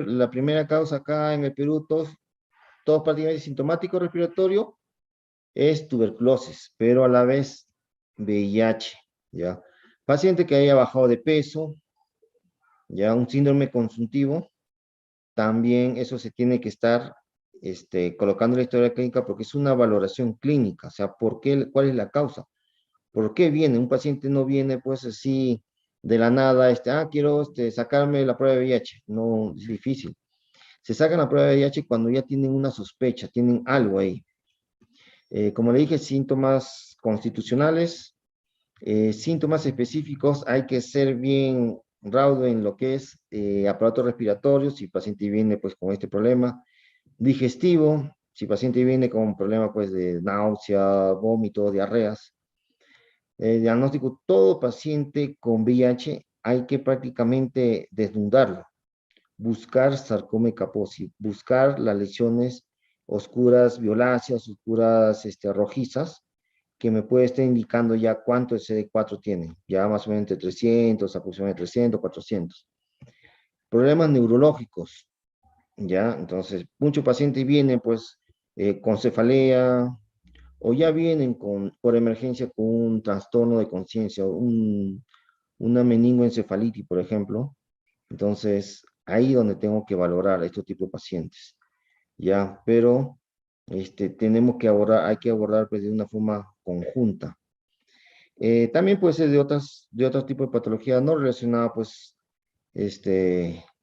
S2: la primera causa acá en el Perú, tos prácticamente sintomático respiratorio, es tuberculosis, pero a la vez VIH, ¿ya? Paciente que haya bajado de peso, ya un síndrome consultivo, también eso se tiene que estar colocando en la historia clínica porque es una valoración clínica, o sea, ¿cuál es la causa? ¿Por qué viene? Un paciente no viene pues así de la nada, quiero sacarme la prueba de VIH. No, es difícil. Se sacan la prueba de VIH cuando ya tienen una sospecha, tienen algo ahí. Como le dije, síntomas constitucionales, síntomas específicos, hay que ser bien raudo en lo que es aparato respiratorio, si el paciente viene pues con este problema, digestivo, si el paciente viene con un problema pues de náusea, vómito, diarreas. Diagnóstico, todo paciente con VIH hay que prácticamente desnudarlo, buscar sarcoma Kaposi, buscar las lesiones oscuras, violáceas, oscuras rojizas, que me puede estar indicando ya cuánto el CD4 tiene, ya más o menos entre 300, aproximadamente 300, 400. Problemas neurológicos, ya, entonces, muchos pacientes vienen pues con cefalea, o ya vienen por emergencia con un trastorno de conciencia, una meningoencefalitis, por ejemplo. Entonces, ahí donde tengo que valorar a estos tipos de pacientes, ¿ya? Pero hay que abordar pues, de una forma conjunta, También puede ser de otros tipos de patología no relacionada, pues,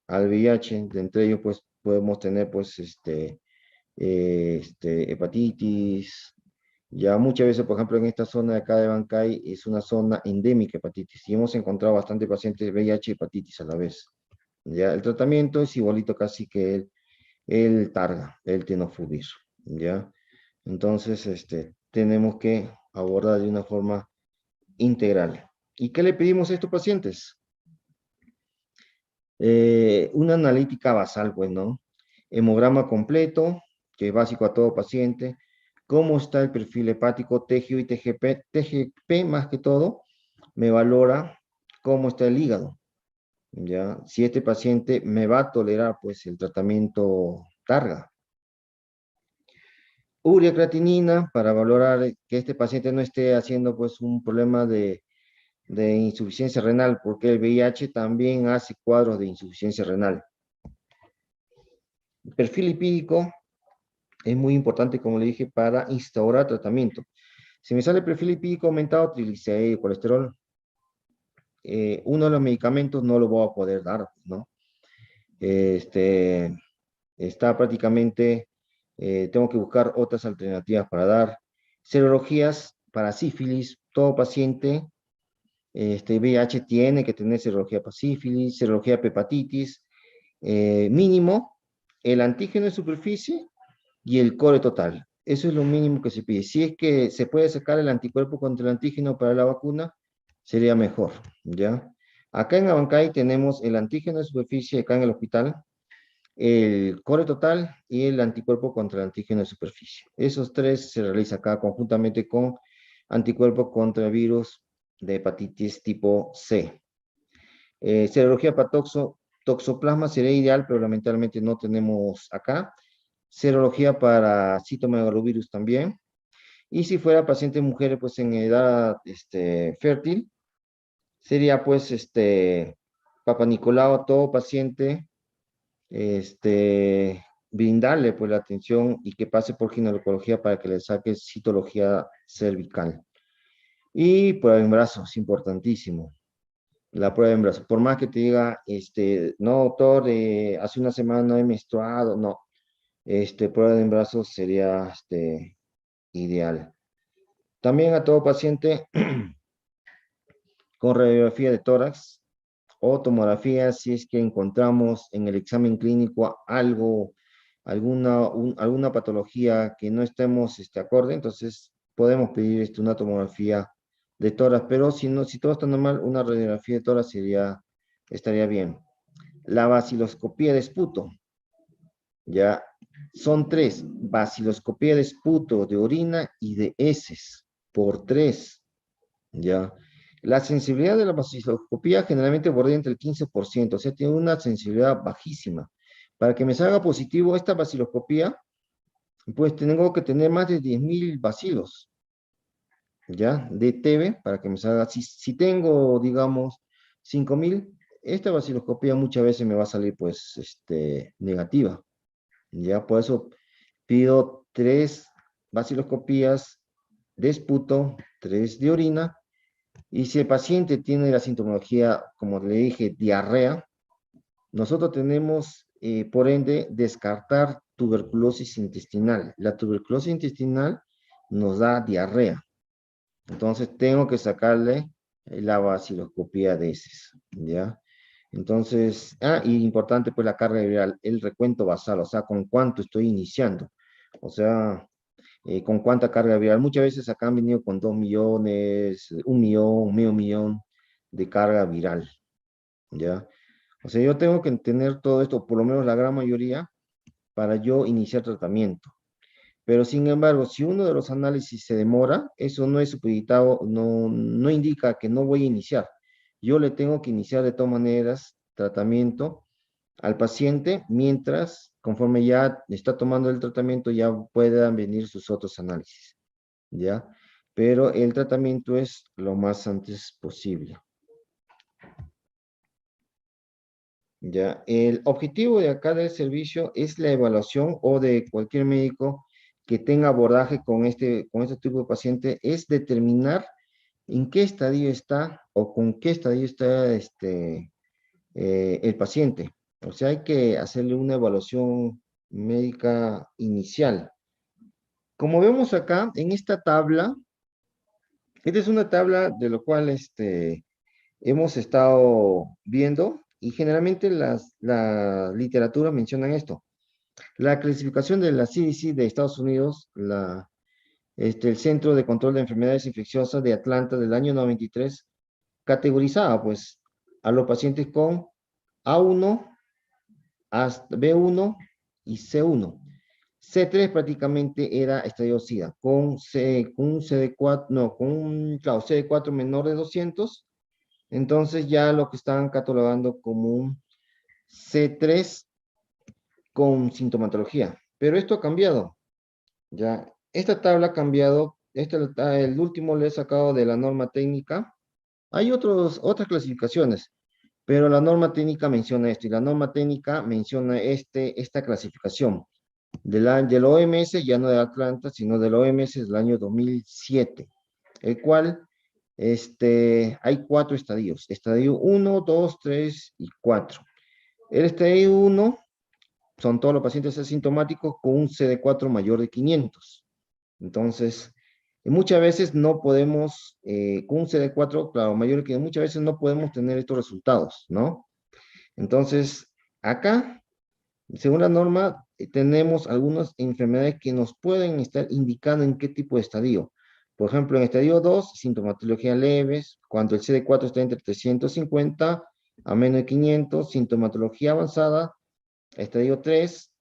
S2: al VIH. De entre ellos, pues, podemos tener, pues, hepatitis. Ya muchas veces, por ejemplo, en esta zona de acá de Bancay, es una zona endémica de hepatitis, y hemos encontrado bastante pacientes de VIH y hepatitis a la vez. Ya, el tratamiento es igualito casi que el Targa, el tenofovir, ¿ya? Entonces, tenemos que abordar de una forma integral. ¿Y qué le pedimos a estos pacientes? Una analítica basal, pues, ¿no? Hemograma completo, que es básico a todo paciente. ¿Cómo está el perfil hepático, TGO y TGP? TGP, más que todo, me valora cómo está el hígado, ¿ya? Si este paciente me va a tolerar, pues, el tratamiento Targa. Urea creatinina, para valorar que este paciente no esté haciendo, pues, un problema de insuficiencia renal, porque el VIH también hace cuadros de insuficiencia renal. El perfil lipídico es muy importante, como le dije, para instaurar tratamiento. Si me sale perfil lipídico aumentado, triglicéridos, colesterol, uno de los medicamentos no lo voy a poder dar, ¿no? Está prácticamente, tengo que buscar otras alternativas para dar. Serologías para sífilis, todo paciente VIH tiene que tener serología para sífilis, serología para hepatitis, mínimo el antígeno de superficie y el core total. Eso es lo mínimo que se pide. Si es que se puede sacar el anticuerpo contra el antígeno para la vacuna, sería mejor, ¿ya? Acá en Abancay tenemos el antígeno de superficie, acá en el hospital, el core total y el anticuerpo contra el antígeno de superficie. Esos tres se realizan acá conjuntamente con anticuerpo contra el virus de hepatitis tipo C. Serología para toxoplasma sería ideal, pero lamentablemente no tenemos acá. Serología para citomegalovirus también. Y si fuera paciente mujer, pues en edad fértil, sería pues Papa Nicolau a todo paciente, brindarle pues la atención y que pase por ginecología para que le saque citología cervical. Y prueba en brazos, importantísimo. La prueba de embarazo. Por más que te diga, no, doctor, hace una semana he menstruado, no. Prueba de embarazo sería, ideal. También a todo paciente con radiografía de tórax o tomografía, si es que encontramos en el examen clínico algo, alguna patología que no estemos, acorde, entonces podemos pedir, una tomografía de tórax, pero si no, si todo está normal, una radiografía de tórax estaría bien. La vaciloscopía de esputo, ya, son 3, vaciloscopía de esputo, de orina y de heces, por 3, ya. La sensibilidad de la vaciloscopía generalmente bordea entre el 15%, o sea, tiene una sensibilidad bajísima. Para que me salga positivo esta vaciloscopía, pues tengo que tener más de 10.000 bacilos, ¿ya? De TB, para que me salga, si tengo, digamos, 5.000, esta vaciloscopía muchas veces me va a salir, pues, negativa, ¿ya? Por eso pido 3 vaciloscopías de esputo, 3 de orina, y si el paciente tiene la sintomología, como le dije, diarrea, nosotros tenemos, por ende, descartar tuberculosis intestinal. La tuberculosis intestinal nos da diarrea. Entonces, tengo que sacarle la vaciloscopía de heces, ¿ya? Entonces, y importante, pues, la carga viral, el recuento basal, o sea, con cuánto estoy iniciando. O sea, con cuánta carga viral. Muchas veces acá han venido con 2 millones, 1 millón, medio millón de carga viral, ¿ya? O sea, yo tengo que tener todo esto, por lo menos la gran mayoría, para yo iniciar tratamiento. Pero sin embargo, si uno de los análisis se demora, eso no es supeditado, no indica que no voy a iniciar. Yo le tengo que iniciar de todas maneras tratamiento al paciente mientras, conforme ya está tomando el tratamiento, ya puedan venir sus otros análisis, ¿ya? Pero el tratamiento es lo más antes posible. Ya, el objetivo de acá del servicio es la evaluación o de cualquier médico que tenga abordaje con este tipo de paciente, es determinar en qué estadio está o con qué estadio está el paciente. O sea, hay que hacerle una evaluación médica inicial. Como vemos acá, en esta tabla, esta es una tabla de lo cual hemos estado viendo y generalmente la literatura mencionan esto. La clasificación de la CDC de Estados Unidos, el Centro de Control de Enfermedades Infecciosas de Atlanta del año 93, categorizaba pues a los pacientes con A1 hasta B1 y C1. C3 prácticamente era estadio SIDA, con un CD4, no, con un, claro, CD4 menor de 200, entonces ya lo que estaban catalogando como un C3 con sintomatología. Pero esto ha cambiado, ya, esta tabla ha cambiado, el último le he sacado de la norma técnica. Hay otras clasificaciones, pero la norma técnica menciona esto, y la norma técnica menciona esta clasificación del OMS, ya no de Atlanta, sino del OMS del año 2007, el cual hay 4 estadios, estadio 1, 2, 3 y 4. El estadio 1 son todos los pacientes asintomáticos con un CD4 mayor de 500. Entonces, muchas veces no podemos, con un CD4, claro, mayor de 500, muchas veces no podemos tener estos resultados, ¿no? Entonces, acá, según la norma, tenemos algunas enfermedades que nos pueden estar indicando en qué tipo de estadio. Por ejemplo, en estadio 2, sintomatología leves, cuando el CD4 está entre 350 a menos de 500, sintomatología avanzada, estadio 3,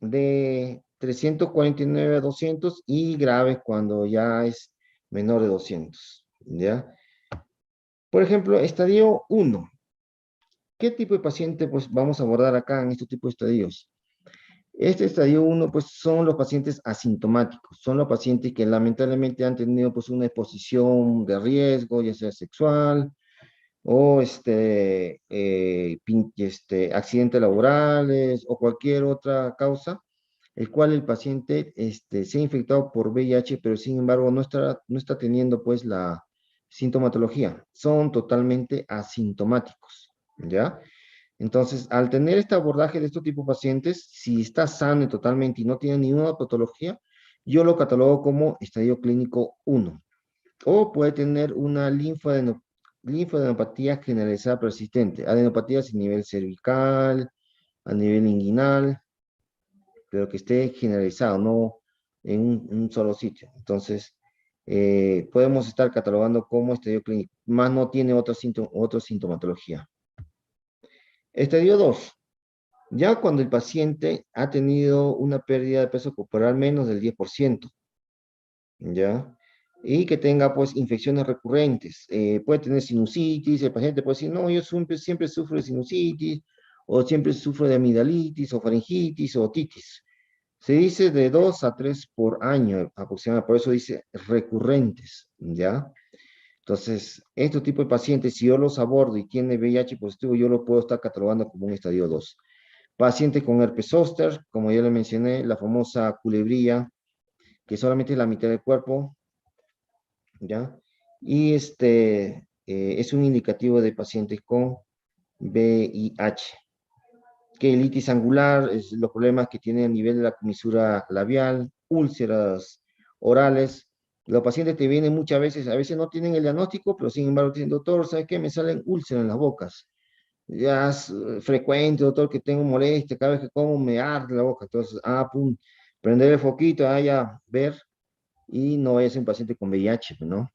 S2: de 349 a 200 y graves cuando ya es menor de 200, ¿ya? Por ejemplo, estadio 1. ¿Qué tipo de paciente pues vamos a abordar acá en este tipo de estadios? Este estadio 1 pues son los pacientes asintomáticos, son los pacientes que lamentablemente han tenido pues una exposición de riesgo, ya sea sexual o accidentes laborales o cualquier otra causa, el cual el paciente se ha infectado por VIH, pero sin embargo no está teniendo pues la sintomatología, son totalmente asintomáticos, ¿ya? Entonces, al tener este abordaje de estos tipos de pacientes, si está sano totalmente y no tiene ninguna patología, yo lo catalogo como estadio clínico 1. O puede tener una linfadenopatía generalizada persistente, adenopatías a nivel cervical, a nivel inguinal, pero que esté generalizado, no en un solo sitio. Entonces, podemos estar catalogando como estadio clínico, más no tiene otra sintomatología. Estadio 2. Ya cuando el paciente ha tenido una pérdida de peso corporal menos del 10%, ¿ya? Y que tenga, pues, infecciones recurrentes. Puede tener sinusitis, el paciente puede decir, no, yo siempre sufro de sinusitis, o siempre sufro de amigdalitis, o faringitis, o otitis. Se dice de 2 a 3 por año aproximadamente, por eso dice recurrentes, ¿ya? Entonces, este tipo de pacientes, si yo los abordo y tiene VIH positivo, yo lo puedo estar catalogando como un estadio 2. Paciente con herpes zóster, como ya le mencioné, la famosa culebrilla, que solamente es la mitad del cuerpo, ¿ya? Y es un indicativo de pacientes con VIH. Que el litis angular, los problemas que tiene a nivel de la comisura labial, úlceras orales. Los pacientes te vienen muchas veces, a veces no tienen el diagnóstico, pero sin embargo dicen, doctor, ¿sabes qué? Me salen úlceras en las bocas. Ya es frecuente, doctor, que tengo molestia, cada vez que como me arde la boca. Entonces, pum, prender el foquito, ya, ver, y no es un paciente con VIH, ¿no?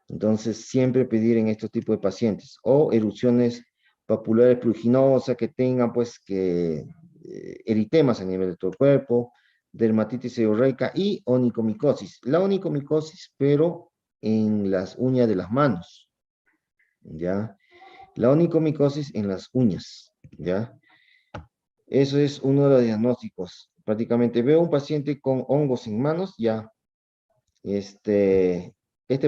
S2: Entonces, siempre pedir en estos tipos de pacientes, o erupciones papulares pruriginosas que tengan, pues, eritemas a nivel de todo el cuerpo, dermatitis seborreica y onicomicosis. La onicomicosis, pero en las uñas de las manos, ¿ya? La onicomicosis en las uñas, ¿ya? Eso es uno de los diagnósticos. Prácticamente veo un paciente con hongos en manos, ya, este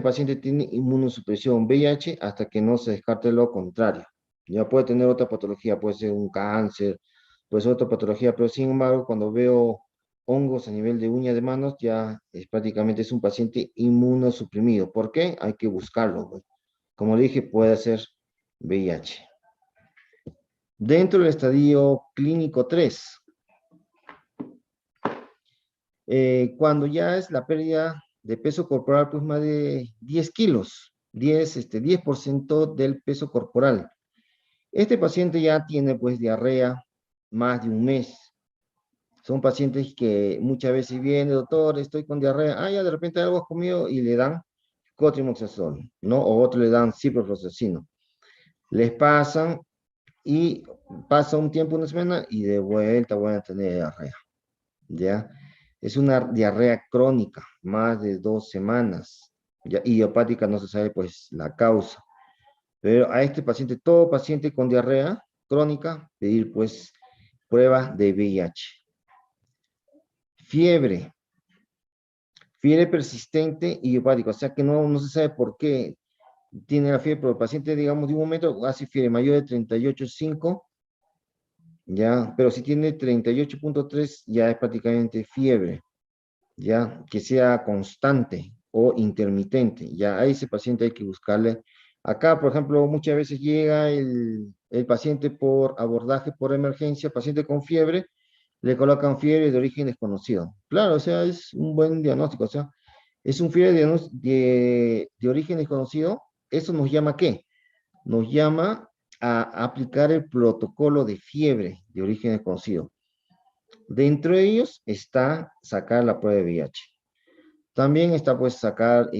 S2: paciente tiene inmunosupresión VIH hasta que no se descarte lo contrario. Ya puede tener otra patología, puede ser un cáncer, puede ser otra patología, pero sin embargo, cuando veo hongos a nivel de uña de manos, ya es prácticamente es un paciente inmunosuprimido. ¿Por qué? Hay que buscarlo, pues. Como le dije, puede ser VIH. Dentro del estadio clínico 3, cuando ya es la pérdida de peso corporal, pues más de 10 kilos, 10% del peso corporal. Este paciente ya tiene pues diarrea más de un mes. Son pacientes que muchas veces vienen, doctor, estoy con diarrea, ya de repente algo has comido y le dan cotrimoxazol, ¿no? O otro le dan ciprofloxacino. Les pasan y pasa un tiempo, una semana, y de vuelta van a tener diarrea, ¿ya? Es una diarrea crónica, más de 2 semanas, ¿ya? Idiopática no se sabe, pues, la causa. Pero a este paciente, todo paciente con diarrea crónica, pedir, pues, prueba de VIH. Fiebre. Fiebre persistente idiopática, o sea que no se sabe por qué tiene la fiebre, pero el paciente, digamos, de un momento hace fiebre mayor de 38,5, ya, pero si tiene 38,3, ya es prácticamente fiebre, ya, que sea constante o intermitente, ya a ese paciente hay que buscarle. Acá, por ejemplo, muchas veces llega el paciente por abordaje por emergencia, paciente con fiebre, le colocan fiebre de origen desconocido. Claro, o sea, es un buen diagnóstico, o sea, es un fiebre de origen desconocido. ¿Eso nos llama a qué? Nos llama a aplicar el protocolo de fiebre de origen desconocido. Dentro de ellos está sacar la prueba de VIH. También está pues sacar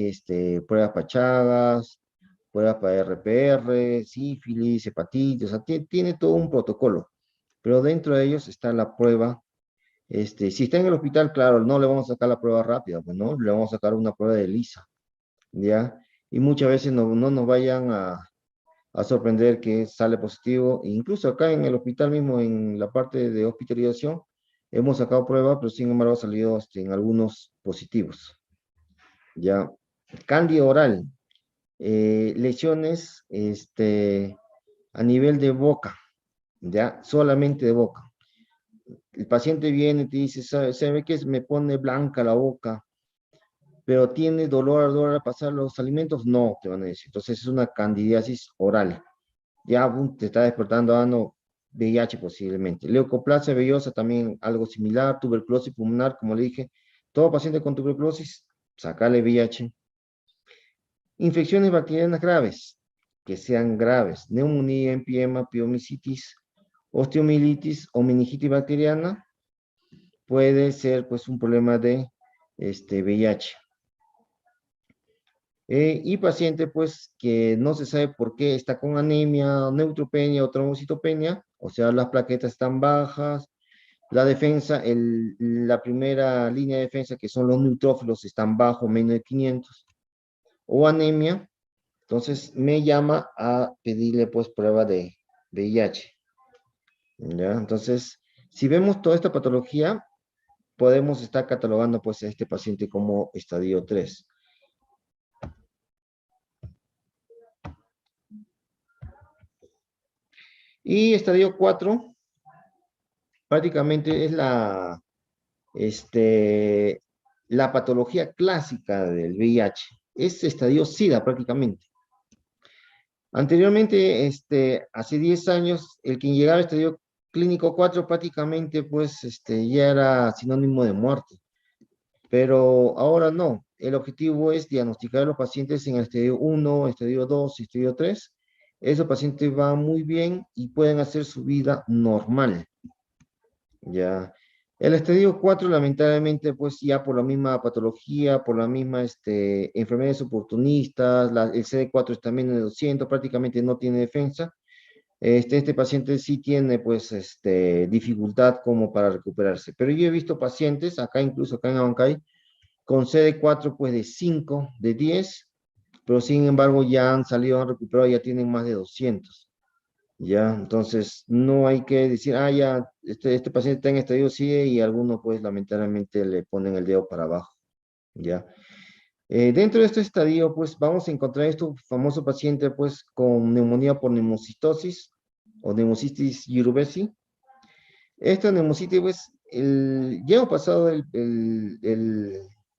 S2: pruebas para Chagas, pruebas para RPR, sífilis, hepatitis, o sea, tiene todo un protocolo. Pero dentro de ellos está la prueba. Si está en el hospital, claro, no le vamos a sacar la prueba rápida, pues no, le vamos a sacar una prueba de ELISA, ¿ya? Y muchas veces no nos vayan a sorprender que sale positivo. Incluso acá en el hospital mismo, en la parte de hospitalización, hemos sacado pruebas, pero sin embargo ha salido en algunos positivos, ¿ya? Cándida oral, lesiones a nivel de boca, ¿ya? Solamente de boca. El paciente viene y te dice, ¿sabe qué? Me pone blanca la boca, pero tiene dolor, ardor al pasar los alimentos. No, te van a decir. Entonces es una candidiasis oral. Ya te está despertando no, VIH posiblemente. Leucoplasia vellosa también algo similar. Tuberculosis pulmonar, como le dije. Todo paciente con tuberculosis, sacarle VIH. Infecciones bacterianas graves, que sean graves. Neumonía, empiema, piomicitis, osteomielitis o meningitis bacteriana, puede ser pues un problema de VIH. Y paciente pues que no se sabe por qué está con anemia, neutropenia o trombocitopenia, o sea, las plaquetas están bajas, la defensa, la primera línea de defensa que son los neutrófilos están bajos, menos de 500, o anemia, entonces me llama a pedirle pues prueba de VIH. ¿Ya? Entonces, si vemos toda esta patología, podemos estar catalogando pues a este paciente como estadio 3. Y estadio 4 prácticamente es la patología clásica del VIH. Es estadio SIDA prácticamente. Anteriormente, hace 10 años, el que llegaba al estadio clínico 4 prácticamente pues ya era sinónimo de muerte. Pero ahora no. El objetivo es diagnosticar a los pacientes en el estadio 1, estadio 2, estadio 3. Esos pacientes van muy bien y pueden hacer su vida normal. Ya. El estadio 4, lamentablemente, pues ya por la misma patología, por la misma enfermedades oportunistas, el CD4 está menos de 200, prácticamente no tiene defensa. Este paciente sí tiene, pues, dificultad como para recuperarse. Pero yo he visto pacientes, incluso acá en Abancay, con CD4 pues de 5, de 10, pero sin embargo ya han salido, han recuperado, ya tienen más de 200. Ya, entonces no hay que decir, ya, este paciente está en estadio SIE y algunos pues lamentablemente le ponen el dedo para abajo, ya. Dentro de este estadio pues vamos a encontrar este famoso paciente pues con neumonía por neumocistosis o neumocitis cerevisiae. Esta neumocitis pues ya hemos pasado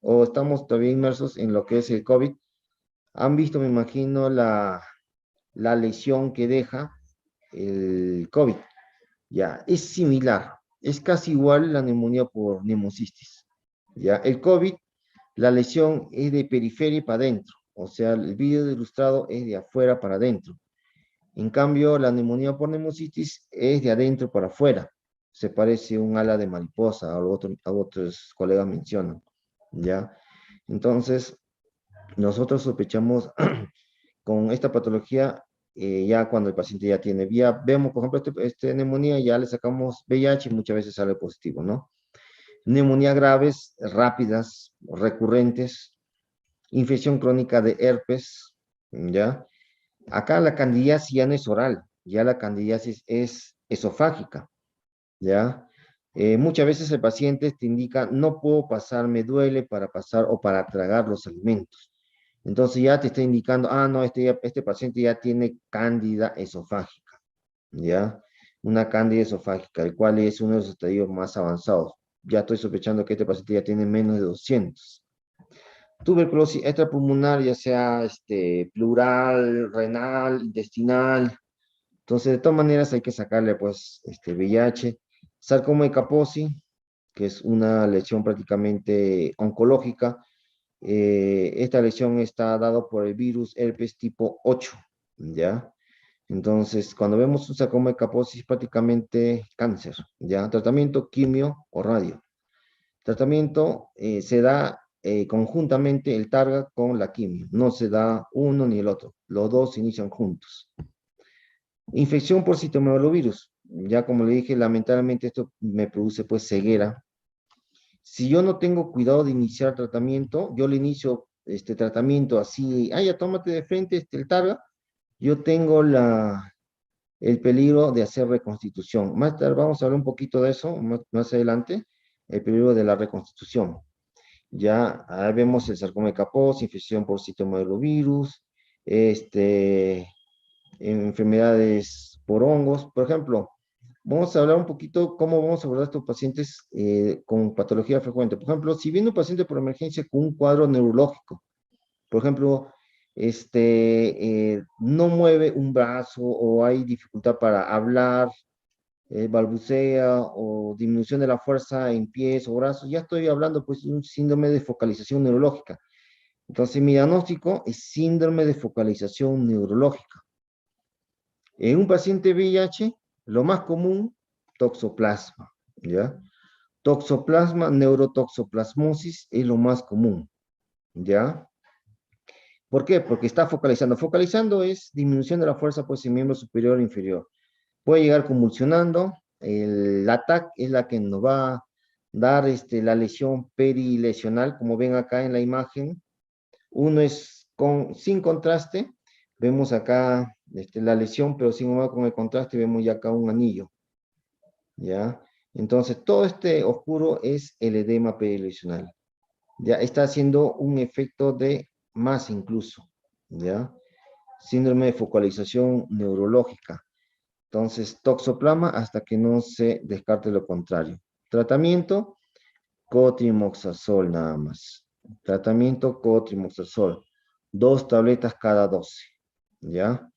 S2: o estamos todavía inmersos en lo que es el COVID. Han visto, me imagino, la lesión que deja el COVID. Ya, es similar, es casi igual la neumonía por neumocistis. Ya, el COVID, la lesión es de periferia para adentro, o sea, el vídeo ilustrado es de afuera para adentro. En cambio, la neumonía por neumocitis es de adentro para afuera. Se parece un ala de mariposa, a otros colegas mencionan, ¿ya? Entonces, nosotros sospechamos con esta patología, ya cuando el paciente ya tiene, ya vemos, por ejemplo, este neumonía, ya le sacamos VIH y muchas veces sale positivo, ¿no? Neumonías graves, rápidas, recurrentes, infección crónica de herpes, ¿ya? Acá la candidiasis ya no es oral, ya la candidiasis es esofágica, ¿ya? Muchas veces el paciente te indica, no puedo pasar, me duele para pasar o para tragar los alimentos. Entonces ya te está indicando, no, este paciente ya tiene cándida esofágica, ¿ya? Una cándida esofágica, el cual es uno de los estadios más avanzados. Ya estoy sospechando que este paciente ya tiene menos de 200. Tuberculosis extrapulmonar, ya sea pleural, renal, intestinal. Entonces, de todas maneras, hay que sacarle, pues, VIH. Sarcoma de Kaposi, que es una lesión prácticamente oncológica. Esta lesión está dada por el virus herpes tipo 8, ¿ya? Entonces, cuando vemos un sarcoma de Kaposi, es prácticamente cáncer, ¿ya? Tratamiento, quimio o radio. Tratamiento se da conjuntamente el targa con la quimio. No se da uno ni el otro. Los dos se inician juntos. Infección por citomegalovirus. Ya como le dije, lamentablemente esto me produce pues ceguera. Si yo no tengo cuidado de iniciar tratamiento, yo le inicio este tratamiento así, ya tómate de frente el targa, yo tengo el peligro de hacer reconstitución. Más tarde vamos a hablar un poquito de eso, más adelante, el peligro de la reconstitución. Ya ahí vemos el sarcoma de Kaposi, infección por citomegalovirus, enfermedades por hongos. Por ejemplo, vamos a hablar un poquito cómo vamos a abordar a estos pacientes con patología frecuente. Por ejemplo, si viene un paciente por emergencia con un cuadro neurológico, por ejemplo, no mueve un brazo o hay dificultad para hablar, balbucea o disminución de la fuerza en pies o brazos, ya estoy hablando pues de un síndrome de focalización neurológica. Entonces mi diagnóstico es síndrome de focalización neurológica. En un paciente VIH, lo más común, toxoplasma, ¿ya? Toxoplasma, neurotoxoplasmosis es lo más común, ¿ya? ¿Por qué? Porque está focalizando. Focalizando es disminución de la fuerza pues en miembro superior e inferior. Puede llegar convulsionando. La ATAC es la que nos va a dar la lesión perilesional, como ven acá en la imagen. Uno es sin contraste. Vemos acá la lesión, pero sin embargo con el contraste vemos ya acá un anillo. ¿Ya? Entonces, todo este oscuro es el edema perilesional. Ya está haciendo un efecto de más incluso. ¿Ya? Síndrome de focalización neurológica. Entonces, toxoplasma hasta que no se descarte lo contrario. Tratamiento, cotrimoxazol nada más. Tratamiento, cotrimoxazol. 2 tabletas cada 12. ¿Ya?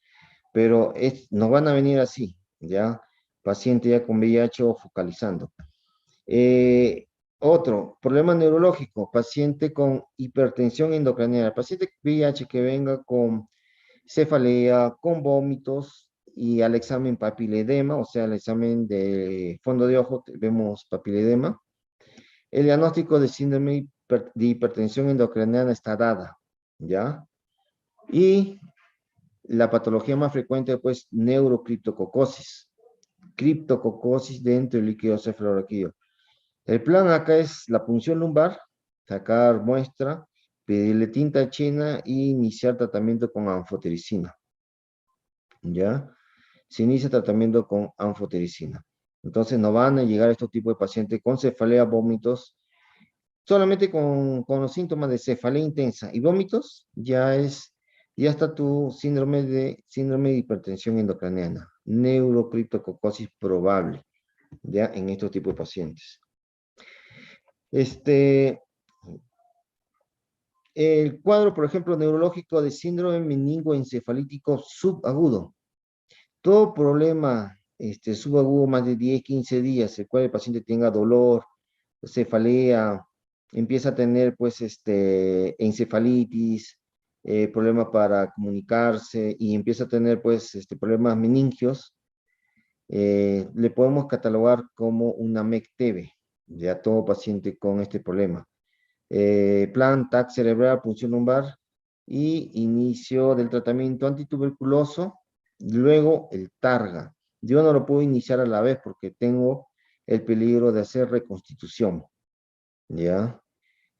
S2: Pero nos van a venir así, ¿ya? Paciente ya con VIH o focalizando. Otro, problema neurológico, paciente con hipertensión endocraniana. Paciente VIH que venga con cefalea, con vómitos y al examen papiledema, o sea, al examen de fondo de ojo, vemos papiledema. El diagnóstico de síndrome de hipertensión endocraniana está dada, ¿ya? Y la patología más frecuente, pues, neurocriptococosis. Criptococosis dentro del líquido cefalorraquídeo. El plan acá es la punción lumbar, sacar muestra, pedirle tinta china e iniciar tratamiento con anfotericina. ¿Ya? Se inicia tratamiento con anfotericina. Entonces no van a llegar estos tipos de pacientes con cefalea, vómitos, solamente con los síntomas de cefalea intensa y vómitos, ya está tu síndrome de hipertensión endocraniana, neurocriptococosis probable, ya en estos tipos de pacientes. Este, el cuadro, por ejemplo, neurológico de síndrome meningoencefalítico subagudo. Todo problema subagudo más de 10, 15 días, el cual el paciente tenga dolor, cefalea, empieza a tener pues encefalitis, problema para comunicarse y empieza a tener pues problemas meningios, le podemos catalogar como una MEC-TB, ya todo paciente con este problema. Plan TAC cerebral, punción lumbar y inicio del tratamiento antituberculoso, luego el TARGA. Yo no lo puedo iniciar a la vez porque tengo el peligro de hacer reconstitución, ¿ya?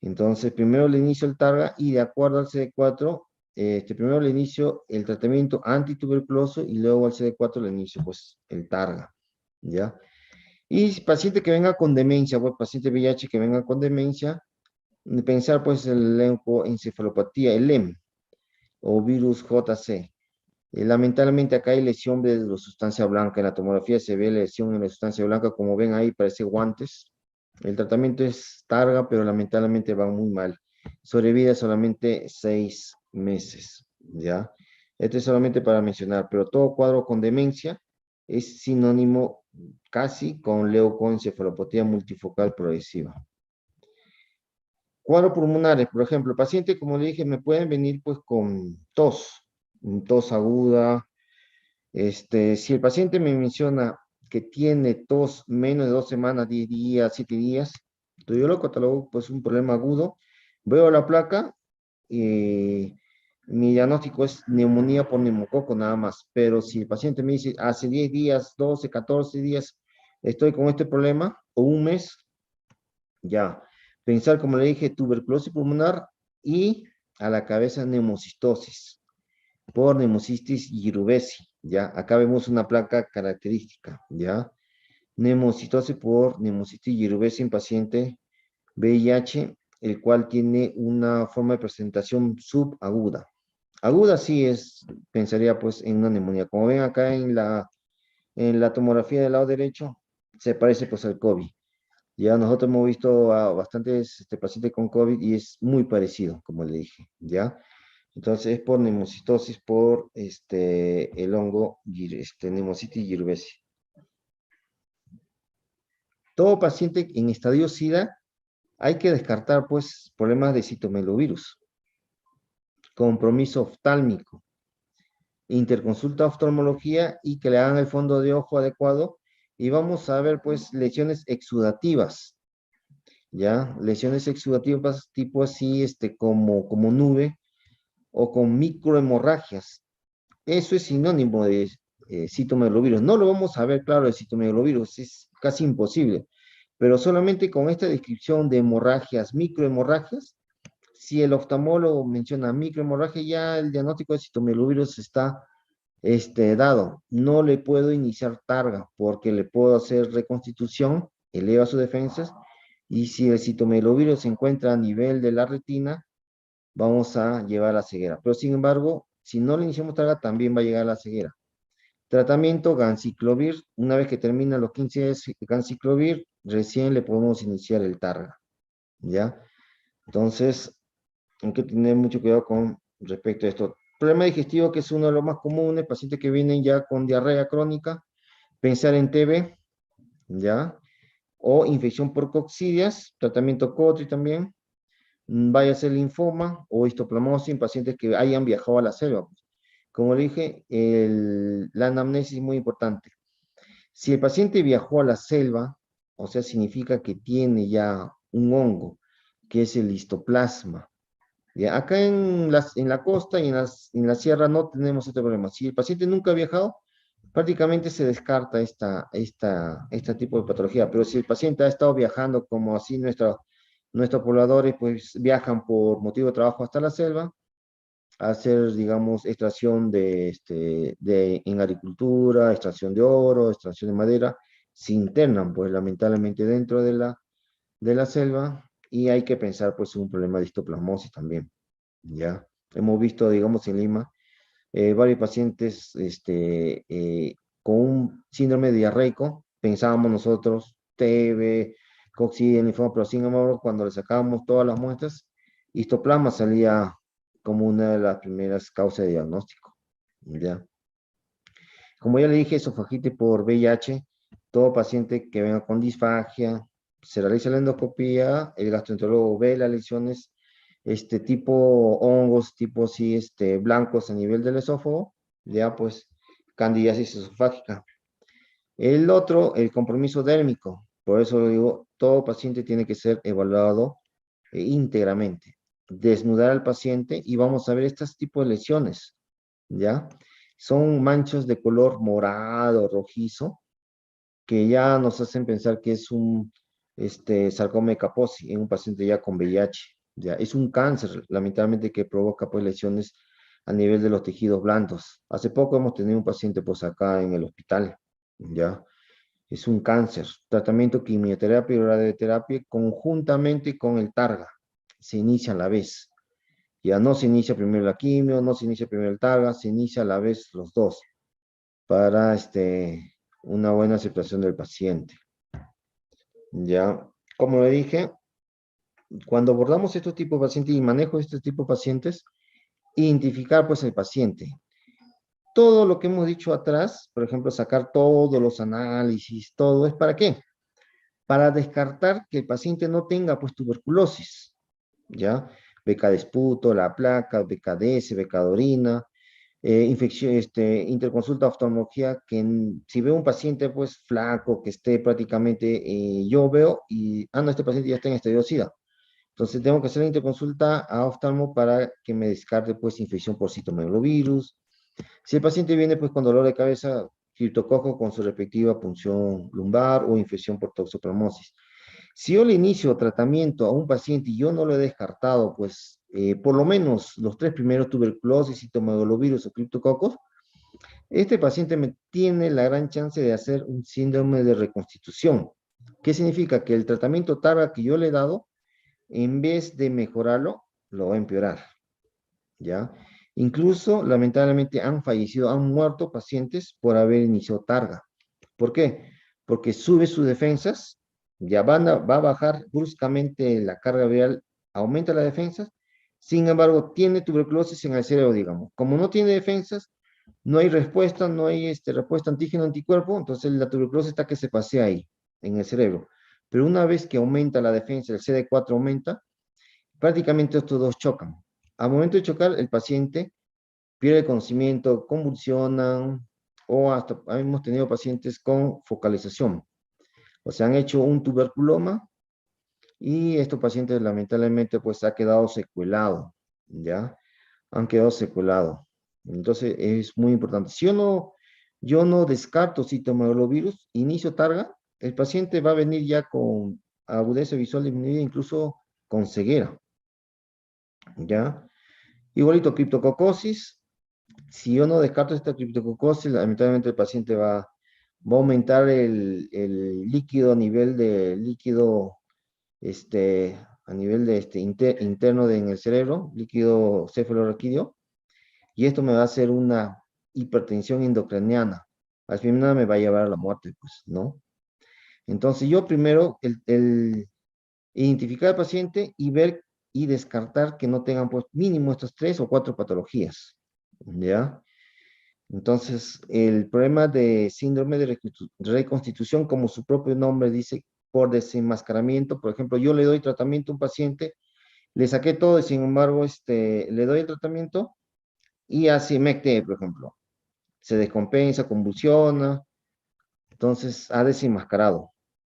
S2: Entonces, primero le inicio el TARGA y de acuerdo al CD4, primero le inicio el tratamiento antituberculoso y luego al CD4 le inicio pues el TARGA, ¿ya? Y paciente que venga con demencia, pues paciente VIH que venga con demencia, pensar pues en el leucoencefalopatía, el LEM, o virus JC. Lamentablemente acá hay lesión de la sustancia blanca, en la tomografía se ve lesión en la sustancia blanca, como ven ahí parece guantes. El tratamiento es targa, pero lamentablemente va muy mal. Sobrevida solamente 6 meses, ¿ya? Esto es solamente para mencionar, pero todo cuadro con demencia es sinónimo casi con leucoencefalopatía multifocal progresiva. Cuadros pulmonares, por ejemplo, pacientes, como le dije, me pueden venir pues con tos aguda. Si el paciente me menciona que tiene tos menos de 2 semanas, 10 días, 7 días, entonces yo lo catalogo pues un problema agudo, veo la placa y mi diagnóstico es neumonía por neumococo nada más, pero si el paciente me dice hace 10 días, 12, 14 días, estoy con este problema, o un mes, ya. Pensar, como le dije, tuberculosis pulmonar y a la cabeza neumocistosis por neumocistis jirovecii, ¿ya? Acá vemos una placa característica, ¿ya? Neumocitosis por neumocistis jirovecii en paciente VIH, el cual tiene una forma de presentación subaguda. Aguda sí es, pensaría pues en una neumonía. Como ven acá en la tomografía del lado derecho, se parece pues al COVID. Ya nosotros hemos visto a bastantes pacientes con COVID y es muy parecido, como le dije, ¿ya? Entonces es por neumocitosis por el hongo Pneumocystis jirovecii. Todo paciente en estadio SIDA hay que descartar pues problemas de citomegalovirus, compromiso oftálmico, interconsulta oftalmología y que le hagan el fondo de ojo adecuado y vamos a ver pues lesiones exudativas, ¿ya? Lesiones exudativas tipo así, como nube o con microhemorragias. Eso es sinónimo de citomegalovirus. No lo vamos a ver claro de citomegalovirus, es casi imposible, pero solamente con esta descripción de hemorragias, microhemorragias, si el oftalmólogo menciona microhemorragia, ya el diagnóstico de citomegalovirus está dado. No le puedo iniciar targa porque le puedo hacer reconstitución, eleva sus defensas, y si el citomegalovirus se encuentra a nivel de la retina, vamos a llevar a la ceguera. Pero sin embargo, si no le iniciamos targa, también va a llegar a la ceguera. Tratamiento ganciclovir, una vez que termina los 15 días ganciclovir, recién le podemos iniciar el targa, ¿ya? Entonces, hay que tener mucho cuidado con respecto a esto. Problema digestivo, que es uno de los más comunes, pacientes que vienen ya con diarrea crónica, pensar en TB, ¿ya? O infección por coccidias, tratamiento COTRI también, vaya a ser linfoma o histoplasmosis en pacientes que hayan viajado a la selva. Como le dije, la anamnesis es muy importante. Si el paciente viajó a la selva, o sea, significa que tiene ya un hongo, que es el histoplasma. Ya, acá en la costa y en la sierra no tenemos este problema. Si el paciente nunca ha viajado, prácticamente se descarta este tipo de patología. Pero si el paciente ha estado viajando, como así nuestros pobladores, pues viajan por motivo de trabajo hasta la selva, a hacer, digamos, extracción en agricultura, extracción de oro, extracción de madera, se internan, pues lamentablemente dentro de la selva, y hay que pensar, pues, en un problema de histoplasmosis también, ¿ya? Hemos visto, digamos, en Lima, varios pacientes con un síndrome diarreico, pensábamos nosotros, TB, cocci el linfoma, pero sin embargo, cuando le sacábamos todas las muestras, histoplasma salía como una de las primeras causas de diagnóstico, ¿ya? Como ya le dije, esofagitis por VIH, todo paciente que venga con disfagia, se realiza la endoscopía, el gastroenterólogo ve las lesiones, tipo hongos, tipo sí, blancos a nivel del esófago, ya pues, candidiasis esofágica. El otro, el compromiso dérmico, por eso digo, todo paciente tiene que ser evaluado íntegramente. Desnudar al paciente y vamos a ver estos tipos de lesiones, ¿ya? Son manchas de color morado, rojizo, que ya nos hacen pensar que es un sarcoma de Kaposi en un paciente ya con VIH. Ya, es un cáncer, lamentablemente, que provoca pues lesiones a nivel de los tejidos blandos. Hace poco hemos tenido un paciente pues acá en el hospital, ya. Es un cáncer, tratamiento quimioterapia y radioterapia conjuntamente con el targa. Se inicia a la vez. Ya no se inicia primero la quimio, no se inicia primero el targa, se inicia a la vez los dos para una buena aceptación del paciente. Ya, como le dije, cuando abordamos estos tipos de pacientes y manejo este tipo de pacientes, identificar pues el paciente. Todo lo que hemos dicho atrás, por ejemplo, sacar todos los análisis, todo, ¿es para qué? Para descartar que el paciente no tenga pues tuberculosis, ¿ya? Beca de esputo, la placa, BKDS, beca de orina, infección, interconsulta oftalmología, que si veo un paciente pues flaco, que esté prácticamente, yo veo y, no, este paciente ya está en estadio SIDA. Entonces tengo que hacer la interconsulta a oftalmo para que me descarte pues infección por citomegalovirus. Si el paciente viene pues con dolor de cabeza, criptococo con su respectiva punción lumbar o infección por toxoplasmosis. Si yo le inicio tratamiento a un paciente y yo no lo he descartado, pues por lo menos los 3 primeros, tuberculosis, citomegalovirus o criptococos, este paciente me tiene la gran chance de hacer un síndrome de reconstitución. ¿Qué significa? Que el tratamiento targa que yo le he dado, en vez de mejorarlo, lo va a empeorar, ¿ya? Incluso, lamentablemente, han fallecido, han muerto pacientes por haber iniciado targa. ¿Por qué? Porque sube sus defensas, ya va a bajar bruscamente la carga viral, aumenta las defensas, sin embargo, tiene tuberculosis en el cerebro, digamos. Como no tiene defensas, no hay respuesta, no hay respuesta antígeno-anticuerpo, entonces la tuberculosis está que se pasea ahí, en el cerebro. Pero una vez que aumenta la defensa, el CD4 aumenta, prácticamente estos dos chocan. Al momento de chocar, el paciente pierde conocimiento, convulsionan, o hasta hemos tenido pacientes con focalización. O sea, han hecho un tuberculoma y estos pacientes lamentablemente pues ha quedado secuelado, ¿ya? Han quedado secuelados. Entonces es muy importante. Si yo no descarto citomegalovirus, inicio targa, el paciente va a venir ya con agudeza visual disminuida, incluso con ceguera, ¿ya? Igualito criptococosis, si yo no descarto esta criptococosis, lamentablemente el paciente va a aumentar el líquido a nivel de líquido, a nivel de interno en el cerebro, líquido cefalorraquídeo, y esto me va a hacer una hipertensión endocraniana. Al final me va a llevar a la muerte, pues, ¿no? Entonces yo primero, identificar al paciente y ver y descartar que no tengan, pues, mínimo estas 3 o 4 patologías, ¿ya? Entonces, el problema de síndrome de reconstitución, como su propio nombre dice, por desenmascaramiento, por ejemplo, yo le doy tratamiento a un paciente, le saqué todo y sin embargo, le doy el tratamiento y hace MECTE, por ejemplo, se descompensa, convulsiona, entonces ha desenmascarado.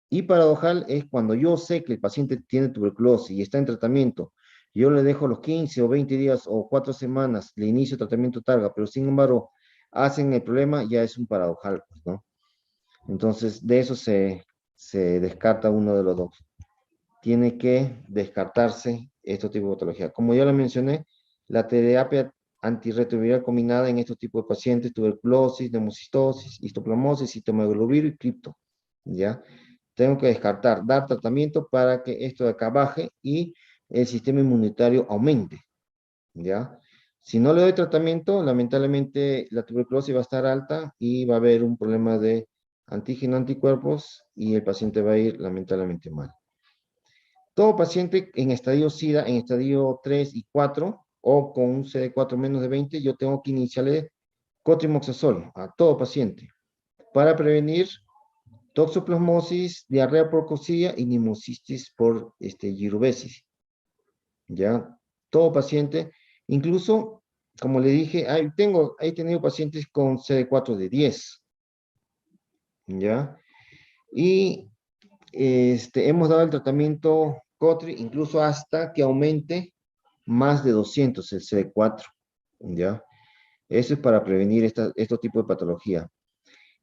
S2: Y paradojal es cuando yo sé que el paciente tiene tuberculosis y está en tratamiento, yo le dejo los 15 o 20 días o 4 semanas, le inicio tratamiento targa, pero sin embargo hacen el problema, ya es un paradojal, pues, ¿no? Entonces de eso se descarta uno de los dos. Tiene que descartarse este tipo de patología. Como ya lo mencioné, la terapia antirretroviral combinada en estos tipos de pacientes, tuberculosis, neumocistosis, histoplasmosis, citomegalovirus y cripto, ¿ya? Tengo que descartar, dar tratamiento para que esto de acá baje y el sistema inmunitario aumente, ¿ya? Si no le doy tratamiento, lamentablemente la tuberculosis va a estar alta y va a haber un problema de antígeno anticuerpos y el paciente va a ir lamentablemente mal. Todo paciente en estadio SIDA, en estadio 3 y 4, o con un CD4 menos de 20, yo tengo que iniciarle cotrimoxazol a todo paciente para prevenir toxoplasmosis, diarrea por cocilla y pneumocystis por girubesis. ¿Ya? Todo paciente, incluso, como le dije, he tenido pacientes con CD4 de 10, ¿ya? Y hemos dado el tratamiento COTRI incluso hasta que aumente más de 200 el CD4, ¿ya? Eso es para prevenir estos tipos de patología.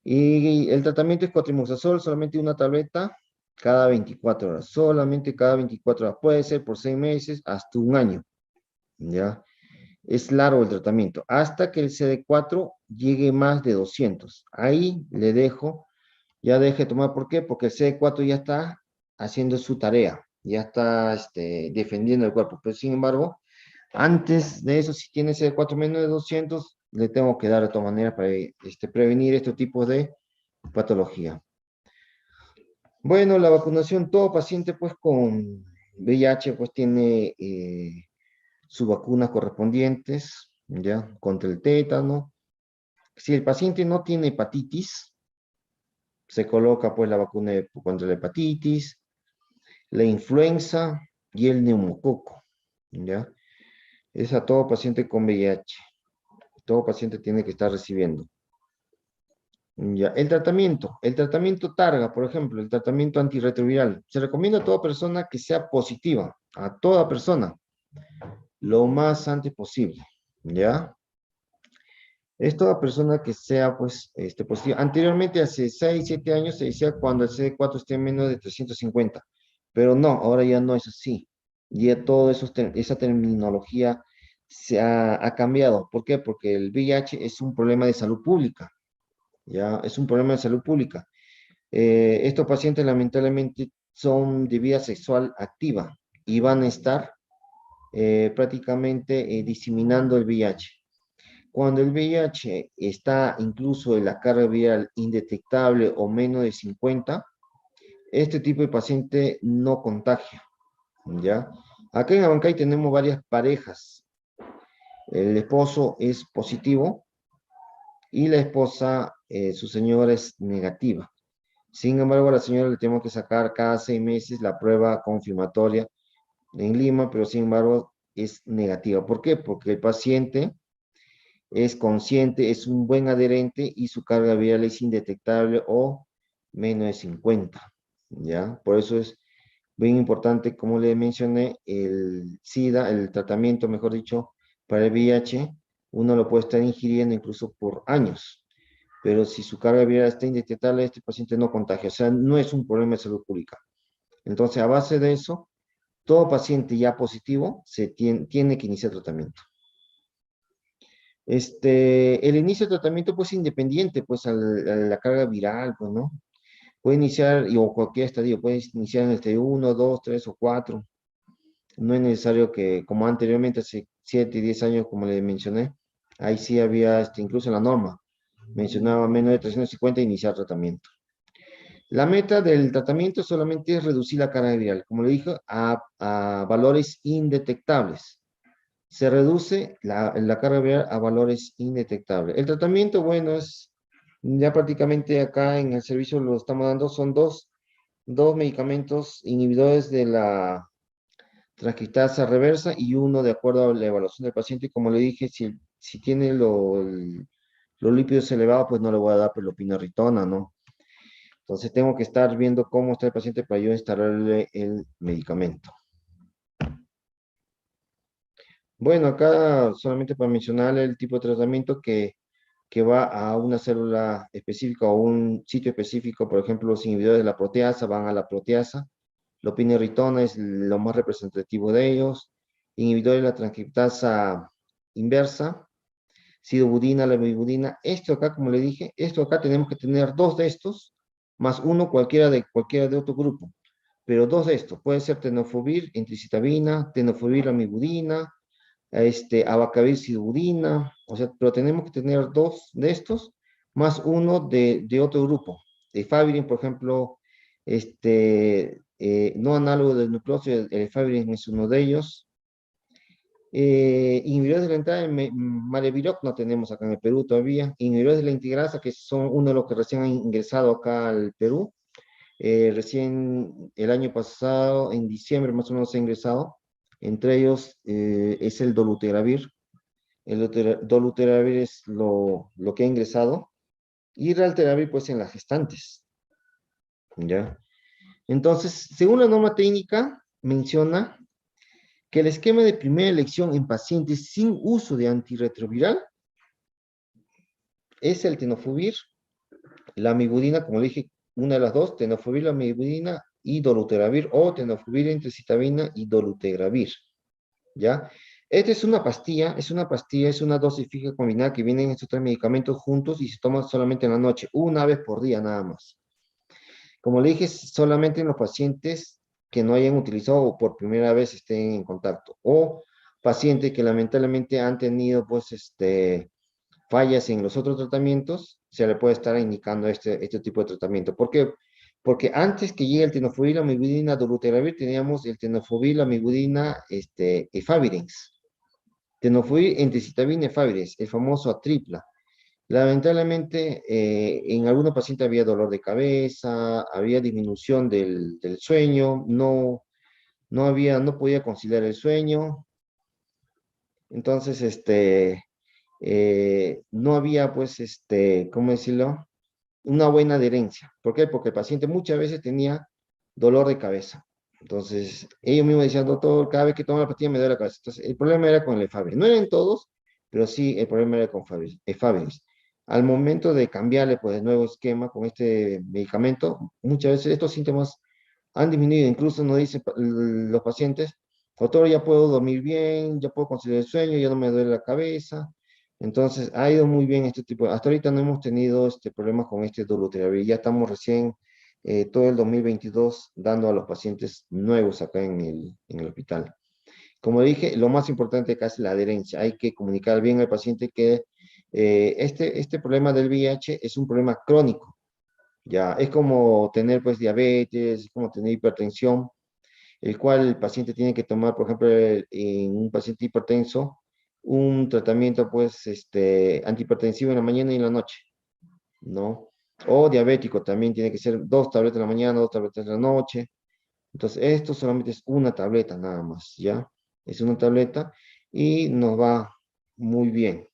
S2: Y el tratamiento es cotrimoxazol, solamente una tableta cada 24 horas, solamente cada 24 horas. Puede ser por 6 meses hasta un año, ¿ya? Es largo el tratamiento, hasta que el CD4 llegue más de 200. Ahí le dejo, ya deje de tomar. ¿Por qué? Porque el CD4 ya está haciendo su tarea, ya está defendiendo el cuerpo. Pero sin embargo, antes de eso, si tiene CD4 menos de 200, le tengo que dar de todas maneras para prevenir este tipo de patología. Bueno, la vacunación, todo paciente pues con VIH pues tiene sus vacunas correspondientes, ¿ya? Contra el tétano. Si el paciente no tiene hepatitis, se coloca pues la vacuna contra la hepatitis, la influenza y el neumococo, ¿ya? Es a todo paciente con VIH. Todo paciente tiene que estar recibiendo. Ya, el tratamiento Targa, por ejemplo, el tratamiento antirretroviral, se recomienda a toda persona que sea positiva, a toda persona, lo más antes posible, ¿ya? Es toda persona que sea, pues, positiva. Anteriormente, hace 6 7 años, se decía cuando el CD4 esté menos de 350, pero no, ahora ya no es así. Ya todo eso, esa terminología ha cambiado. ¿Por qué? Porque el VIH es un problema de salud pública, ¿ya? Es un problema de salud pública. Estos pacientes lamentablemente son de vida sexual activa y van a estar prácticamente diseminando el VIH. Cuando el VIH está incluso en la carga viral indetectable o menos de 50, este tipo de paciente no contagia, ¿ya? Acá en Abancay tenemos varias parejas. El esposo es positivo y la esposa, su señora es negativa. Sin embargo, a la señora le tenemos que sacar cada 6 meses la prueba confirmatoria en Lima, pero sin embargo es negativa. ¿Por qué? Porque el paciente es consciente, es un buen adherente y su carga viral es indetectable o menos de 50, ¿ya? Por eso es bien importante, como le mencioné, el SIDA, el tratamiento, mejor dicho, para el VIH, uno lo puede estar ingiriendo incluso por años, pero si su carga viral está indetectable, este paciente no contagia, o sea, no es un problema de salud pública. Entonces, a base de eso, todo paciente ya positivo tiene que iniciar tratamiento. El inicio de tratamiento pues independiente pues a la carga viral, pues, ¿no? Puede iniciar, o cualquier estadio, puede iniciar en el estadio 1, 2, 3 o 4. No es necesario que, como anteriormente, hace 7, 10 años, como le mencioné, ahí sí había, incluso en la norma, mencionaba menos de 350 iniciar tratamiento. La meta del tratamiento solamente es reducir la carga viral, como le dije, a valores indetectables. Se reduce la carga viral a valores indetectables. El tratamiento, bueno, es ya prácticamente acá en el servicio lo estamos dando, son dos medicamentos inhibidores de la transcriptasa reversa y uno de acuerdo a la evaluación del paciente. Como le dije, si tiene los lípidos elevados, pues no le voy a dar pelopinarritona, ¿no? Entonces tengo que estar viendo cómo está el paciente para yo instalarle el medicamento. Bueno, acá solamente para mencionar el tipo de tratamiento que va a una célula específica o un sitio específico, por ejemplo, los inhibidores de la proteasa van a la proteasa, lopinirritona es lo más representativo de ellos, inhibidores de la transcriptasa inversa, sidobudina, lemibudina. Esto acá, como le dije, esto acá tenemos que tener 2 de estos, más uno cualquiera de otro grupo, pero 2 de estos, puede ser tenofovir, entricitabina, tenofovir, lamivudina, abacavir, sidobudina, o sea, pero tenemos que tener 2 de estos, más uno de otro grupo, de Favirin, por ejemplo, no análogo del nucleócido, el efavirenz es uno de ellos. Inhibidores de la entrada de Maleviroc no tenemos acá en el Perú todavía. Inhibidores de la integrasa, que son uno de los que recién han ingresado acá al Perú. Recién el año pasado, en diciembre más o menos, ha ingresado. Entre ellos es el dolutegravir. El dolutegravir es lo que ha ingresado. Y raltegravir, pues, en las gestantes. ¿Ya? Entonces, según la norma técnica, menciona que el esquema de primera elección en pacientes sin uso de antirretroviral es el tenofovir, la amibudina, como dije, una de las dos, tenofovir, la amibudina y dolutegravir, o tenofovir entre citabina y dolutegravir, ¿ya? Esta es una dosis fija combinada que vienen estos tres medicamentos juntos y se toman solamente en la noche, una vez por día nada más. Como le dije, solamente en los pacientes que no hayan utilizado o por primera vez estén en contacto, o pacientes que lamentablemente han tenido, pues, fallas en los otros tratamientos, se le puede estar indicando este tipo de tratamiento. ¿Por qué? Porque antes que llegue el tenofovir, amibudina, dolutegravir, teníamos el tenofovir, amibudina, efavirenz. Tenofovir, entecitabina, efavirenz, el famoso atripla. Lamentablemente, en algunos pacientes había dolor de cabeza, había disminución del sueño, no podía conciliar el sueño. Entonces, no había, pues, ¿cómo decirlo? Una buena adherencia. ¿Por qué? Porque el paciente muchas veces tenía dolor de cabeza. Entonces, ellos mismos decían, doctor, cada vez que tomo la pastilla me duele la cabeza. Entonces, el problema era con el efavirenz. No eran todos, pero sí el problema era con efavirenz. Al momento de cambiarle, pues, el nuevo esquema con este medicamento, muchas veces estos síntomas han disminuido. Incluso nos dicen los pacientes, doctor, ya puedo dormir bien, ya puedo conciliar el sueño, ya no me duele la cabeza. Entonces, ha ido muy bien este tipo. Hasta ahorita no hemos tenido problemas con este dolutegravir. Ya estamos recién todo el 2022 dando a los pacientes nuevos acá en el hospital. Como dije, lo más importante acá es la adherencia. Hay que comunicar bien al paciente que este problema del VIH es un problema crónico. Ya, es como tener, pues, diabetes, es como tener hipertensión, el cual el paciente tiene que tomar, por ejemplo, en un paciente hipertenso, un tratamiento, pues, antihipertensivo en la mañana y en la noche, ¿no? O diabético también tiene que ser 2 tabletas en la mañana, 2 tabletas en la noche. Entonces, esto solamente es una tableta nada más, ¿ya? Es una tableta y nos va muy bien.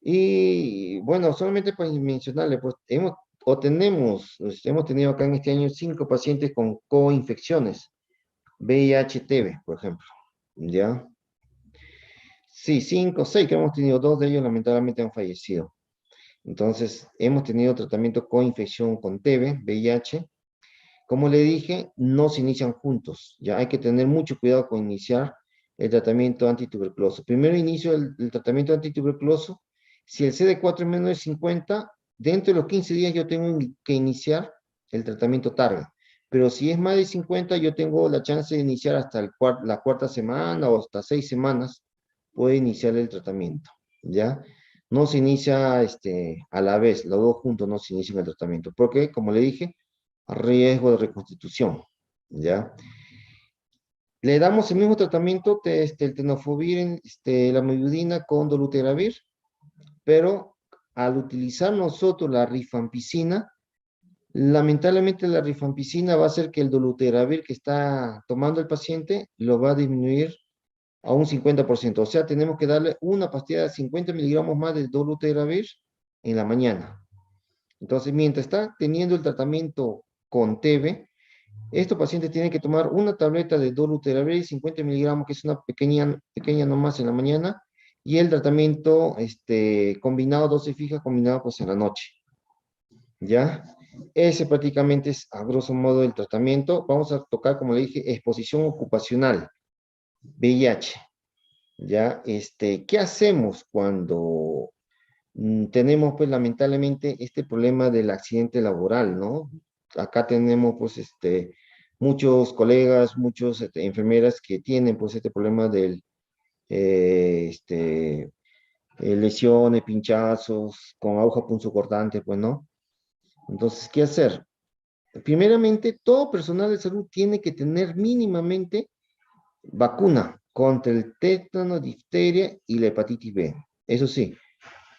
S2: Y bueno, solamente para mencionarle, pues hemos tenido acá en este año 5 pacientes con coinfecciones, VIH-TB, por ejemplo, ¿ya? Sí, 5, 6 que hemos tenido, 2 de ellos lamentablemente han fallecido. Entonces, hemos tenido tratamiento con infección con TB, VIH. Como le dije, no se inician juntos, ya hay que tener mucho cuidado con iniciar el tratamiento antituberculoso. Primero inicio el tratamiento antituberculoso. Si el CD4 es menos de 50, dentro de los 15 días yo tengo que iniciar el tratamiento targa. Pero si es más de 50, yo tengo la chance de iniciar hasta la cuarta semana o hasta 6 semanas, puede iniciar el tratamiento, ¿ya? No se inicia a la vez, los dos juntos no se inician el tratamiento, porque, como le dije, riesgo de reconstitución, ¿ya? Le damos el mismo tratamiento, el tenofovir, la amiodarona con dolutegravir, pero al utilizar nosotros la rifampicina, lamentablemente la rifampicina va a hacer que el dolutegravir que está tomando el paciente lo va a disminuir a un 50%. O sea, tenemos que darle una pastilla de 50 miligramos más de dolutegravir en la mañana. Entonces, mientras está teniendo el tratamiento con TB, estos pacientes tienen que tomar una tableta de dolutegravir 50 miligramos, que es una pequeña nomás en la mañana, y el tratamiento combinado, dosis fija, combinado pues en la noche. ¿Ya? Ese prácticamente es a grosso modo el tratamiento. Vamos a tocar, como le dije, exposición ocupacional, VIH. ¿Ya? ¿Qué hacemos cuando tenemos, pues, lamentablemente este problema del accidente laboral, ¿no? Acá tenemos, pues, muchos colegas, muchos enfermeras que tienen, pues, este problema del, lesiones, pinchazos, con aguja punzocortante, pues, ¿no? Entonces, ¿qué hacer? primeramente, todo personal de salud tiene que tener mínimamente vacuna contra el tétano, difteria y la hepatitis B. Eso sí,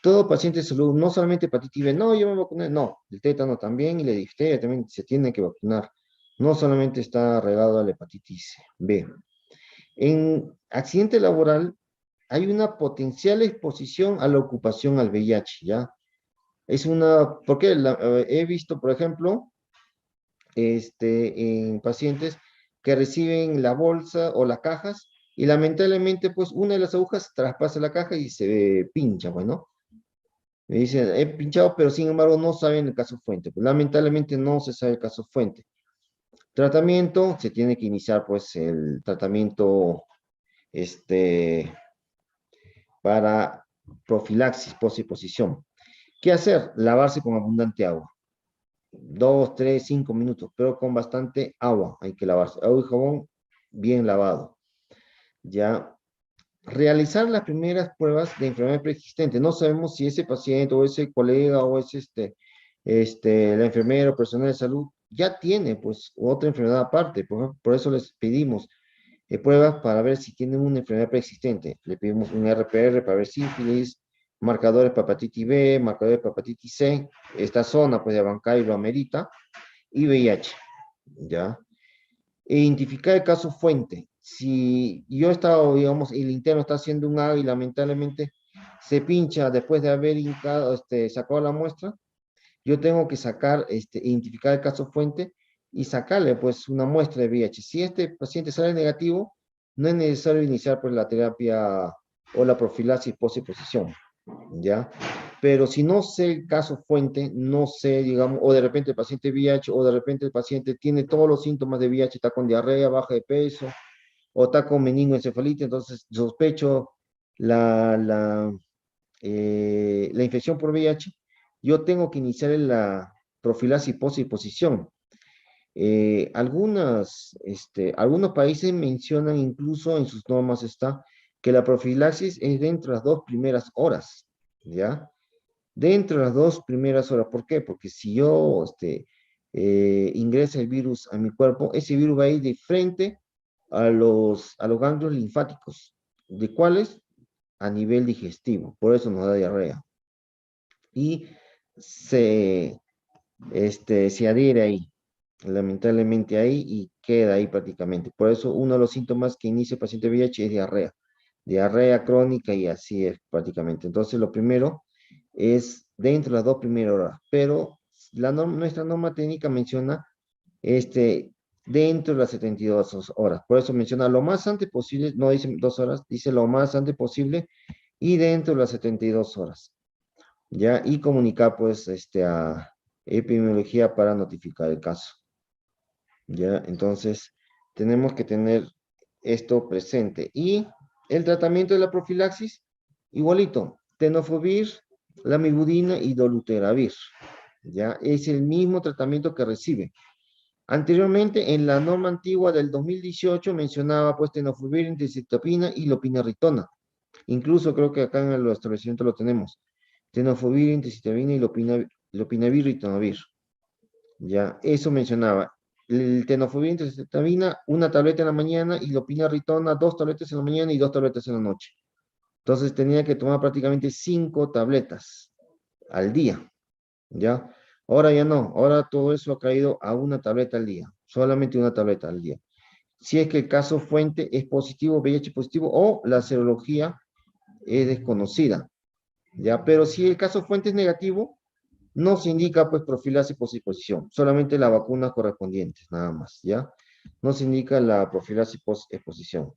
S2: todo paciente de salud, no solamente hepatitis B, no, yo me vacuné, no, el tétano también y la difteria también se tiene que vacunar. No solamente está regado a la hepatitis B. En accidente laboral hay una potencial exposición a la ocupación al VIH, ¿ya? Es una, porque he visto, por ejemplo, en pacientes que reciben la bolsa o las cajas y lamentablemente, pues, una de las agujas traspasa la caja y se pincha, bueno. Me dicen, he pinchado, pero sin embargo no saben el caso fuente. Pues lamentablemente no se sabe el caso fuente. Tratamiento, se tiene que iniciar pues el tratamiento para profilaxis, posición. ¿Qué hacer? Lavarse con abundante agua. 2, 3, 5 minutos, pero con bastante agua. Hay que lavarse. Agua y jabón bien lavado. Ya. Realizar las primeras pruebas de enfermedad preexistente. No sabemos si ese paciente o ese colega o es la enfermera o personal de salud ya tiene pues otra enfermedad aparte. Por eso les pedimos pruebas para ver si tienen una enfermedad preexistente. Le pedimos un RPR para ver sífilis, marcadores para hepatitis B, marcadores para hepatitis C. Esta zona pues de Abancay lo amerita. Y VIH, ¿ya? Identificar el caso fuente. Si yo he estado, digamos, el interno está haciendo un AVI y lamentablemente se pincha después de haber sacado la muestra, yo tengo que identificar el caso fuente y sacarle pues una muestra de VIH. Si este paciente sale negativo, no es necesario iniciar pues la terapia o la profilaxis post-exposición, ¿ya? Pero si no sé el caso fuente, no sé, digamos, o de repente el paciente VIH, o de repente el paciente tiene todos los síntomas de VIH, está con diarrea, baja de peso, o está con meningoencefalitis, entonces sospecho la, la, la infección por VIH, yo tengo que iniciar la profilaxis post-exposición. Algunos países mencionan incluso en sus normas está que la profilaxis es dentro de las 2 primeras horas, ¿ya? Dentro de las 2 primeras horas. ¿Por qué? Porque si yo ingresa el virus a mi cuerpo, ese virus va a ir de frente a los ganglios linfáticos. ¿De cuáles? A nivel digestivo. Por eso nos da diarrea. Y se adhiere ahí, lamentablemente ahí, y queda ahí prácticamente. Por eso uno de los síntomas que inicia el paciente VIH es diarrea. Diarrea crónica y así es prácticamente. Entonces lo primero es dentro de las 2 primeras horas, pero nuestra norma técnica menciona dentro de las 72 horas. Por eso menciona lo más antes posible, no dice 2 horas, dice lo más antes posible y dentro de las 72 horas. ¿Ya? Y comunicar pues a epidemiología para notificar el caso. ¿Ya? Entonces, tenemos que tener esto presente. Y el tratamiento de la profilaxis, igualito, tenofovir, lamivudina y dolutegravir. ¿Ya? Es el mismo tratamiento que recibe. Anteriormente, en la norma antigua del 2018, mencionaba pues tenofovir, entecitapina y lopinarritona. Incluso creo que acá en el establecimiento lo tenemos. Tenofovir, entecitapina y lopinavir, ritonavir. Ya, eso mencionaba. El tenofovir, entecitapina, una tableta en la mañana y lopinarritona, 2 tabletas en la mañana y 2 tabletas en la noche. Entonces tenía que tomar prácticamente 5 tabletas al día. ¿Ya? Ahora ya no, ahora todo eso ha caído a una tableta al día, solamente una tableta al día. Si es que el caso fuente es positivo, VIH positivo, o la serología es desconocida, ¿ya? Pero si el caso fuente es negativo, no se indica pues profilaxis post-exposición, solamente las vacunas correspondientes, nada más, ¿ya? No se indica la profilaxis post-exposición.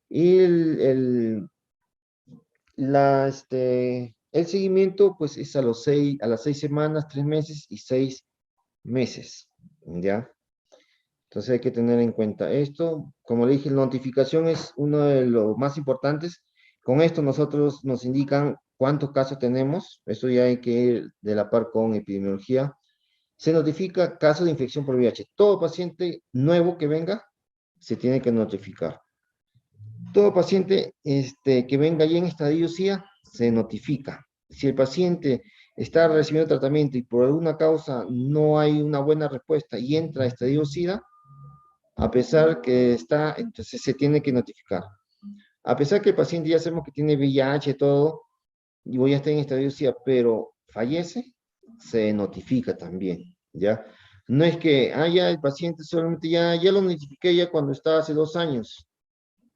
S2: Y el seguimiento, pues, es a las 6 semanas, 3 meses y 6 meses, ¿ya? Entonces hay que tener en cuenta esto. Como le dije, la notificación es uno de los más importantes. Con esto nosotros nos indican cuántos casos tenemos. Eso ya hay que ir de la par con epidemiología. Se notifica caso de infección por VIH. Todo paciente nuevo que venga se tiene que notificar. Todo paciente que venga ya en estadio CIA se notifica. Si el paciente está recibiendo tratamiento y por alguna causa no hay una buena respuesta y entra a estadio SIDA, a pesar que está, entonces se tiene que notificar. A pesar que el paciente ya sabemos que tiene VIH y todo, y voy a estar en estadio SIDA, pero fallece, se notifica también, ¿ya? No es que, ya el paciente solamente ya lo notifiqué ya cuando estaba hace 2 años.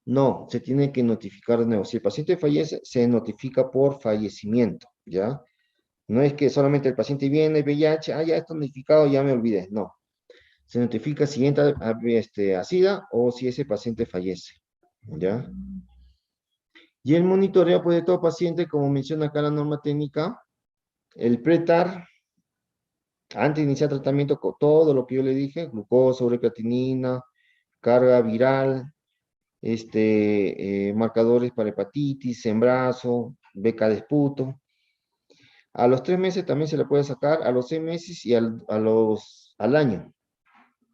S2: No, se tiene que notificar de nuevo. Si el paciente fallece, se notifica por fallecimiento, ¿ya? No es que solamente el paciente viene, VIH, ya está notificado, ya me olvidé. No, se notifica si entra a SIDA o si ese paciente fallece, ¿ya? Y el monitoreo, pues, de todo paciente, como menciona acá la norma técnica, el pretar, antes de iniciar tratamiento, con todo lo que yo le dije, glucosa, urecreatinina, carga viral, marcadores para hepatitis, embarazo, beca de esputo. A los 3 meses también se le puede sacar, a los 6 meses y al año.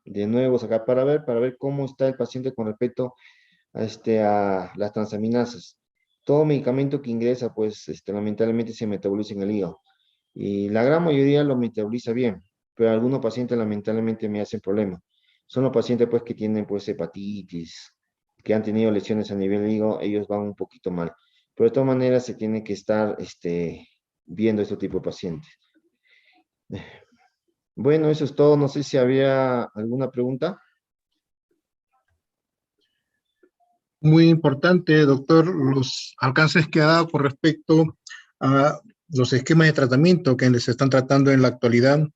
S2: De nuevo sacar para ver cómo está el paciente con respecto a las transaminasas. Todo medicamento que ingresa, pues lamentablemente se metaboliza en el hígado. Y la gran mayoría lo metaboliza bien, pero algunos pacientes lamentablemente me hacen problema. Son los pacientes pues que tienen pues hepatitis, que han tenido lesiones a nivel del hígado, ellos van un poquito mal. Pero de todas maneras se tiene que estar viendo este tipo de pacientes. Bueno, eso es todo. No sé si había alguna pregunta.
S1: Muy importante, doctor, los alcances que ha dado con respecto a los esquemas de tratamiento que se están tratando en la actualidad.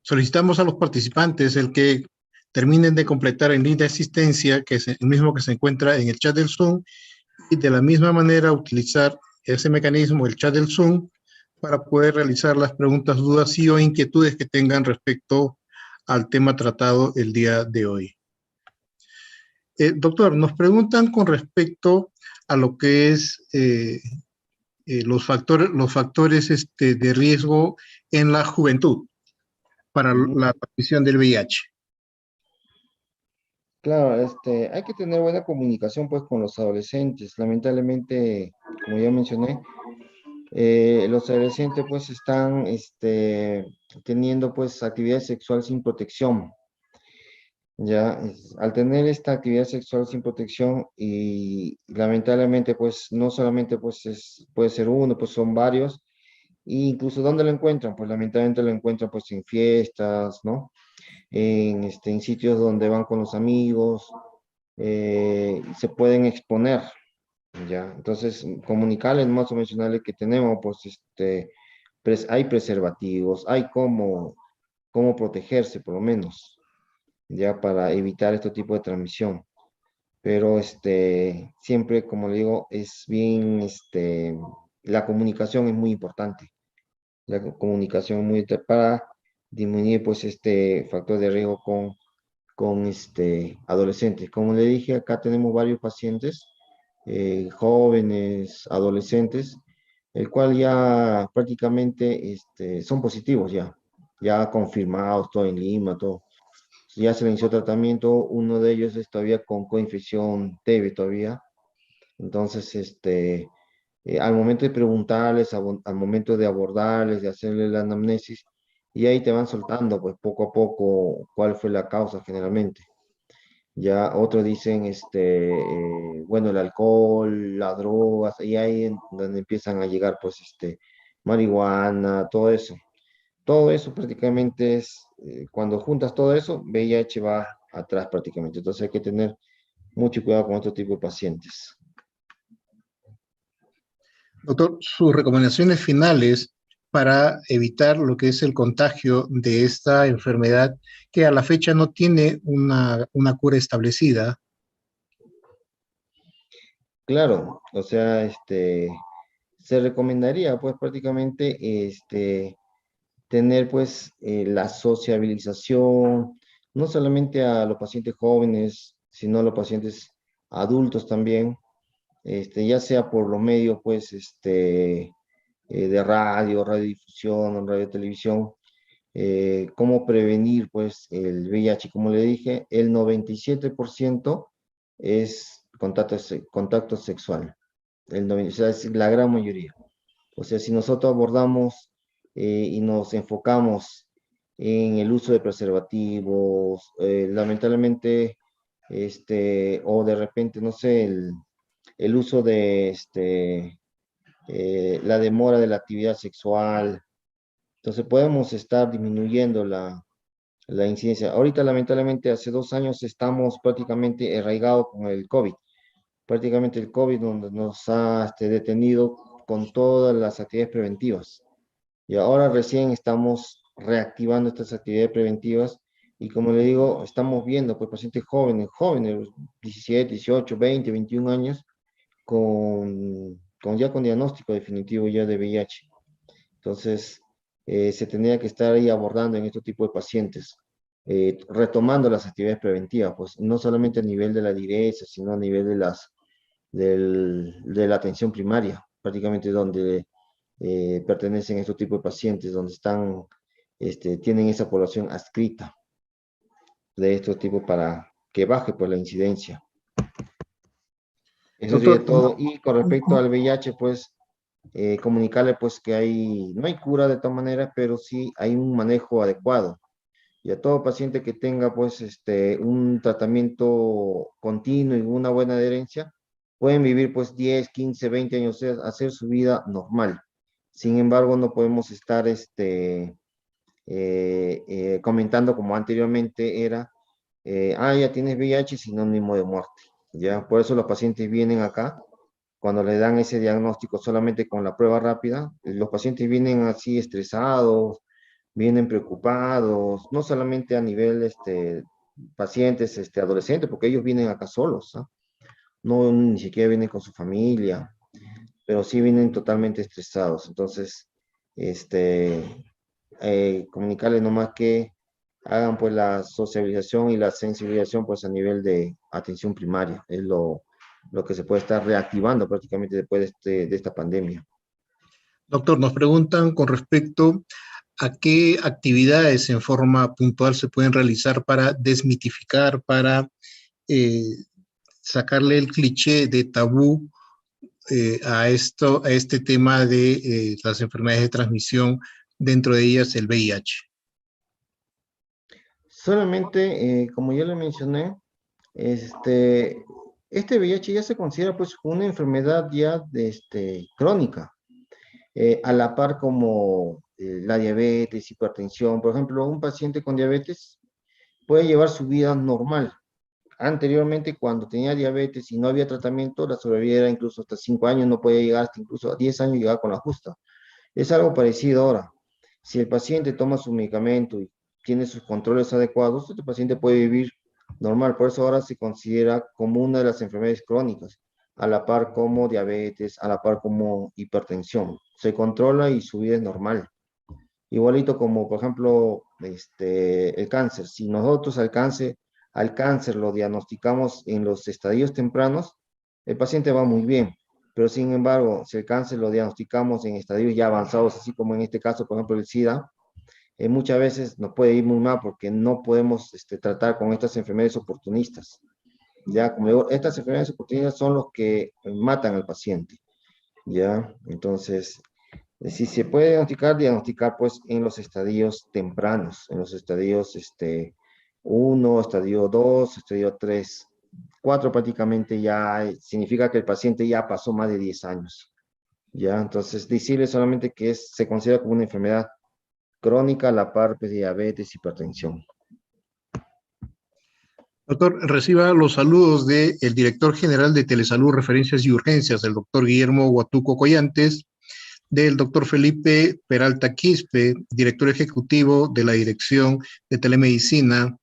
S1: Solicitamos a los participantes el que terminen de completar en línea de asistencia, que es el mismo que se encuentra en el chat del Zoom, y de la misma manera utilizar ese mecanismo, el chat del Zoom, para poder realizar las preguntas, dudas y o inquietudes que tengan respecto al tema tratado el día de hoy. Doctor, nos preguntan con respecto a lo que es los factores de riesgo en la juventud para la transmisión del VIH.
S2: Claro, hay que tener buena comunicación pues con los adolescentes. Lamentablemente, como ya mencioné, los adolescentes pues están teniendo pues actividad sexual sin protección. Ya, al tener esta actividad sexual sin protección y lamentablemente pues no solamente pues puede ser uno, pues son varios, e incluso ¿dónde lo encuentran? Pues lamentablemente lo encuentran pues en fiestas, ¿no? En sitios donde van con los amigos, se pueden exponer, ¿ya? Entonces, comunicarles más o mencionarles que tenemos, pues, hay preservativos, hay cómo protegerse, por lo menos, ya para evitar este tipo de transmisión. Pero, siempre, como le digo, es bien, la comunicación es muy importante. La comunicación muy para disminuir, pues, este factor de riesgo con adolescentes. Como le dije, acá tenemos varios pacientes, jóvenes, adolescentes, el cual ya prácticamente son positivos ya confirmados, todo en Lima, todo. Ya se le inició tratamiento, uno de ellos es todavía con coinfección TB todavía. Entonces, al momento de preguntarles, al momento de abordarles, de hacerle la anamnesis, y ahí te van soltando, pues poco a poco, cuál fue la causa generalmente. Ya otros dicen, bueno, el alcohol, las drogas, y ahí en donde empiezan a llegar, pues, marihuana, todo eso. Todo eso prácticamente es, cuando juntas todo eso, VIH va atrás prácticamente. Entonces hay que tener mucho cuidado con este tipo de pacientes.
S1: Doctor, sus recomendaciones finales para evitar lo que es el contagio de esta enfermedad que a la fecha no tiene una cura establecida.
S2: Claro, o sea, se recomendaría pues prácticamente tener pues la sociabilización, no solamente a los pacientes jóvenes, sino a los pacientes adultos también, ya sea por los medios pues de radio, radiodifusión, radio televisión, cómo prevenir pues el VIH, como le dije, el 97% es contacto sexual. o sea, es la gran mayoría. O sea, si nosotros abordamos y nos enfocamos en el uso de preservativos, lamentablemente, o de repente, no sé, el uso de la demora de la actividad sexual, entonces podemos estar disminuyendo la incidencia. Ahorita, lamentablemente, hace 2 años estamos prácticamente arraigados con el COVID. Prácticamente el COVID donde nos ha detenido con todas las actividades preventivas. Y ahora recién estamos reactivando estas actividades preventivas y como le digo, estamos viendo pues pacientes jóvenes, 17, 18, 20, 21 años, ya con diagnóstico definitivo ya de VIH. Entonces, se tendría que estar ahí abordando en este tipo de pacientes, retomando las actividades preventivas, pues no solamente a nivel de la dirección, sino a nivel de la atención primaria, prácticamente donde pertenecen a estos tipos de pacientes, donde tienen esa población adscrita de estos tipos para que baje pues la incidencia. Eso
S1: Doctor,
S2: sería todo. Y con respecto al VIH, pues comunicarle pues que no hay cura de todas maneras, pero sí hay un manejo adecuado. Y a todo paciente que tenga pues un tratamiento continuo y una buena adherencia, pueden vivir pues 10, 15, 20 años, o sea, hacer su vida normal. Sin embargo, no podemos estar comentando como anteriormente era, ya tienes VIH, sinónimo de muerte. ¿Ya? Por eso los pacientes vienen acá, cuando le dan ese diagnóstico solamente con la prueba rápida, los pacientes vienen así estresados, vienen preocupados, no solamente a nivel pacientes adolescentes, porque ellos vienen acá solos, ¿ah? No, ni siquiera vienen con su familia, pero sí vienen totalmente estresados. Entonces, este, comunicarles nomás que hagan pues la socialización y la sensibilización pues a nivel de atención primaria. Es lo que se puede estar reactivando prácticamente después de esta pandemia.
S1: doctor, nos preguntan con respecto a qué actividades en forma puntual se pueden realizar para desmitificar, para eh, sacarle el cliché de tabú a este tema de las enfermedades de transmisión, dentro de ellas el VIH.
S2: Solamente, como ya le mencioné, este VIH ya se considera pues una enfermedad ya crónica, a la par como la diabetes, hipertensión. Por ejemplo, un paciente con diabetes puede llevar su vida normal. Anteriormente, cuando tenía diabetes y no había tratamiento, la sobrevida era incluso hasta 5 años, no podía llegar hasta incluso a 10 años llegar con la justa. Es algo parecido ahora. Si el paciente toma su medicamento y tiene sus controles adecuados, este paciente puede vivir normal. Por eso ahora se considera como una de las enfermedades crónicas, a la par como diabetes, a la par como hipertensión. Se controla y su vida es normal. Igualito como, por ejemplo, el cáncer. Si nosotros al cáncer lo diagnosticamos en los estadios tempranos, el paciente va muy bien. Pero sin embargo, si el cáncer lo diagnosticamos en estadios ya avanzados, así como en este caso, por ejemplo, el SIDA, muchas veces nos puede ir muy mal porque no podemos tratar con estas enfermedades oportunistas. Ya, como digo, estas enfermedades oportunistas son los que matan al paciente. Ya, entonces, si se puede diagnosticar pues en los estadios tempranos, en los estadios 1, estadio 2, estadio 3, 4 prácticamente ya significa que el paciente ya pasó más de 10 años. Ya, entonces decirle solamente que se considera como una enfermedad crónica a la par de diabetes, hipertensión.
S1: Doctor, reciba los saludos del director general de Telesalud, Referencias y Urgencias, el doctor Guillermo Huatuco Collantes, del doctor Felipe Peralta Quispe, director ejecutivo de la Dirección de Telemedicina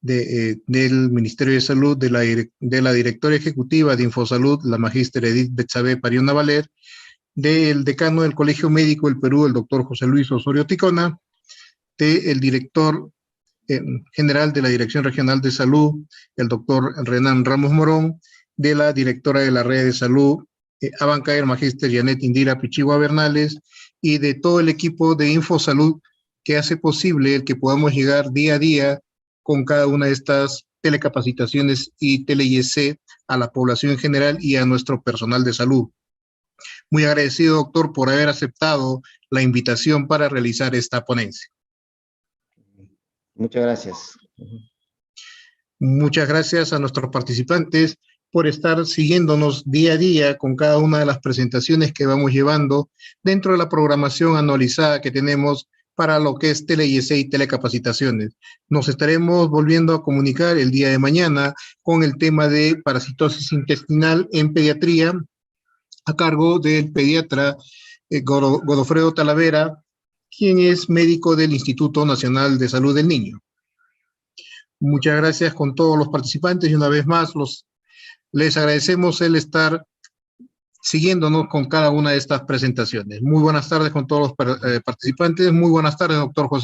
S1: del Ministerio de Salud, de la directora ejecutiva de Infosalud, la magíster Edith Betsabe Pariona Valer, del decano del Colegio Médico del Perú, el doctor José Luis Osorio Ticona, del director general de la Dirección Regional de Salud, el doctor Renan Ramos Morón, de la directora de la Red de Salud, Abancaer Magíster Janet Indira Pichigua Bernales, y de todo el equipo de Infosalud que hace posible el que podamos llegar día a día con cada una de estas telecapacitaciones y tele-IEC a la población en general y a nuestro personal de salud. Muy agradecido, doctor, por haber aceptado la invitación para realizar esta ponencia.
S2: Muchas gracias.
S1: Muchas gracias a nuestros participantes por estar siguiéndonos día a día con cada una de las presentaciones que vamos llevando dentro de la programación anualizada que tenemos para lo que es Tele-IEC y telecapacitaciones. Nos estaremos volviendo a comunicar el día de mañana con el tema de parasitosis intestinal en pediatría a cargo del pediatra Godofredo Talavera, quien es médico del Instituto Nacional de Salud del Niño. Muchas gracias con todos los participantes y una vez más les agradecemos el estar siguiéndonos con cada una de estas presentaciones. Muy buenas tardes con todos los participantes. Muy buenas tardes, doctor José.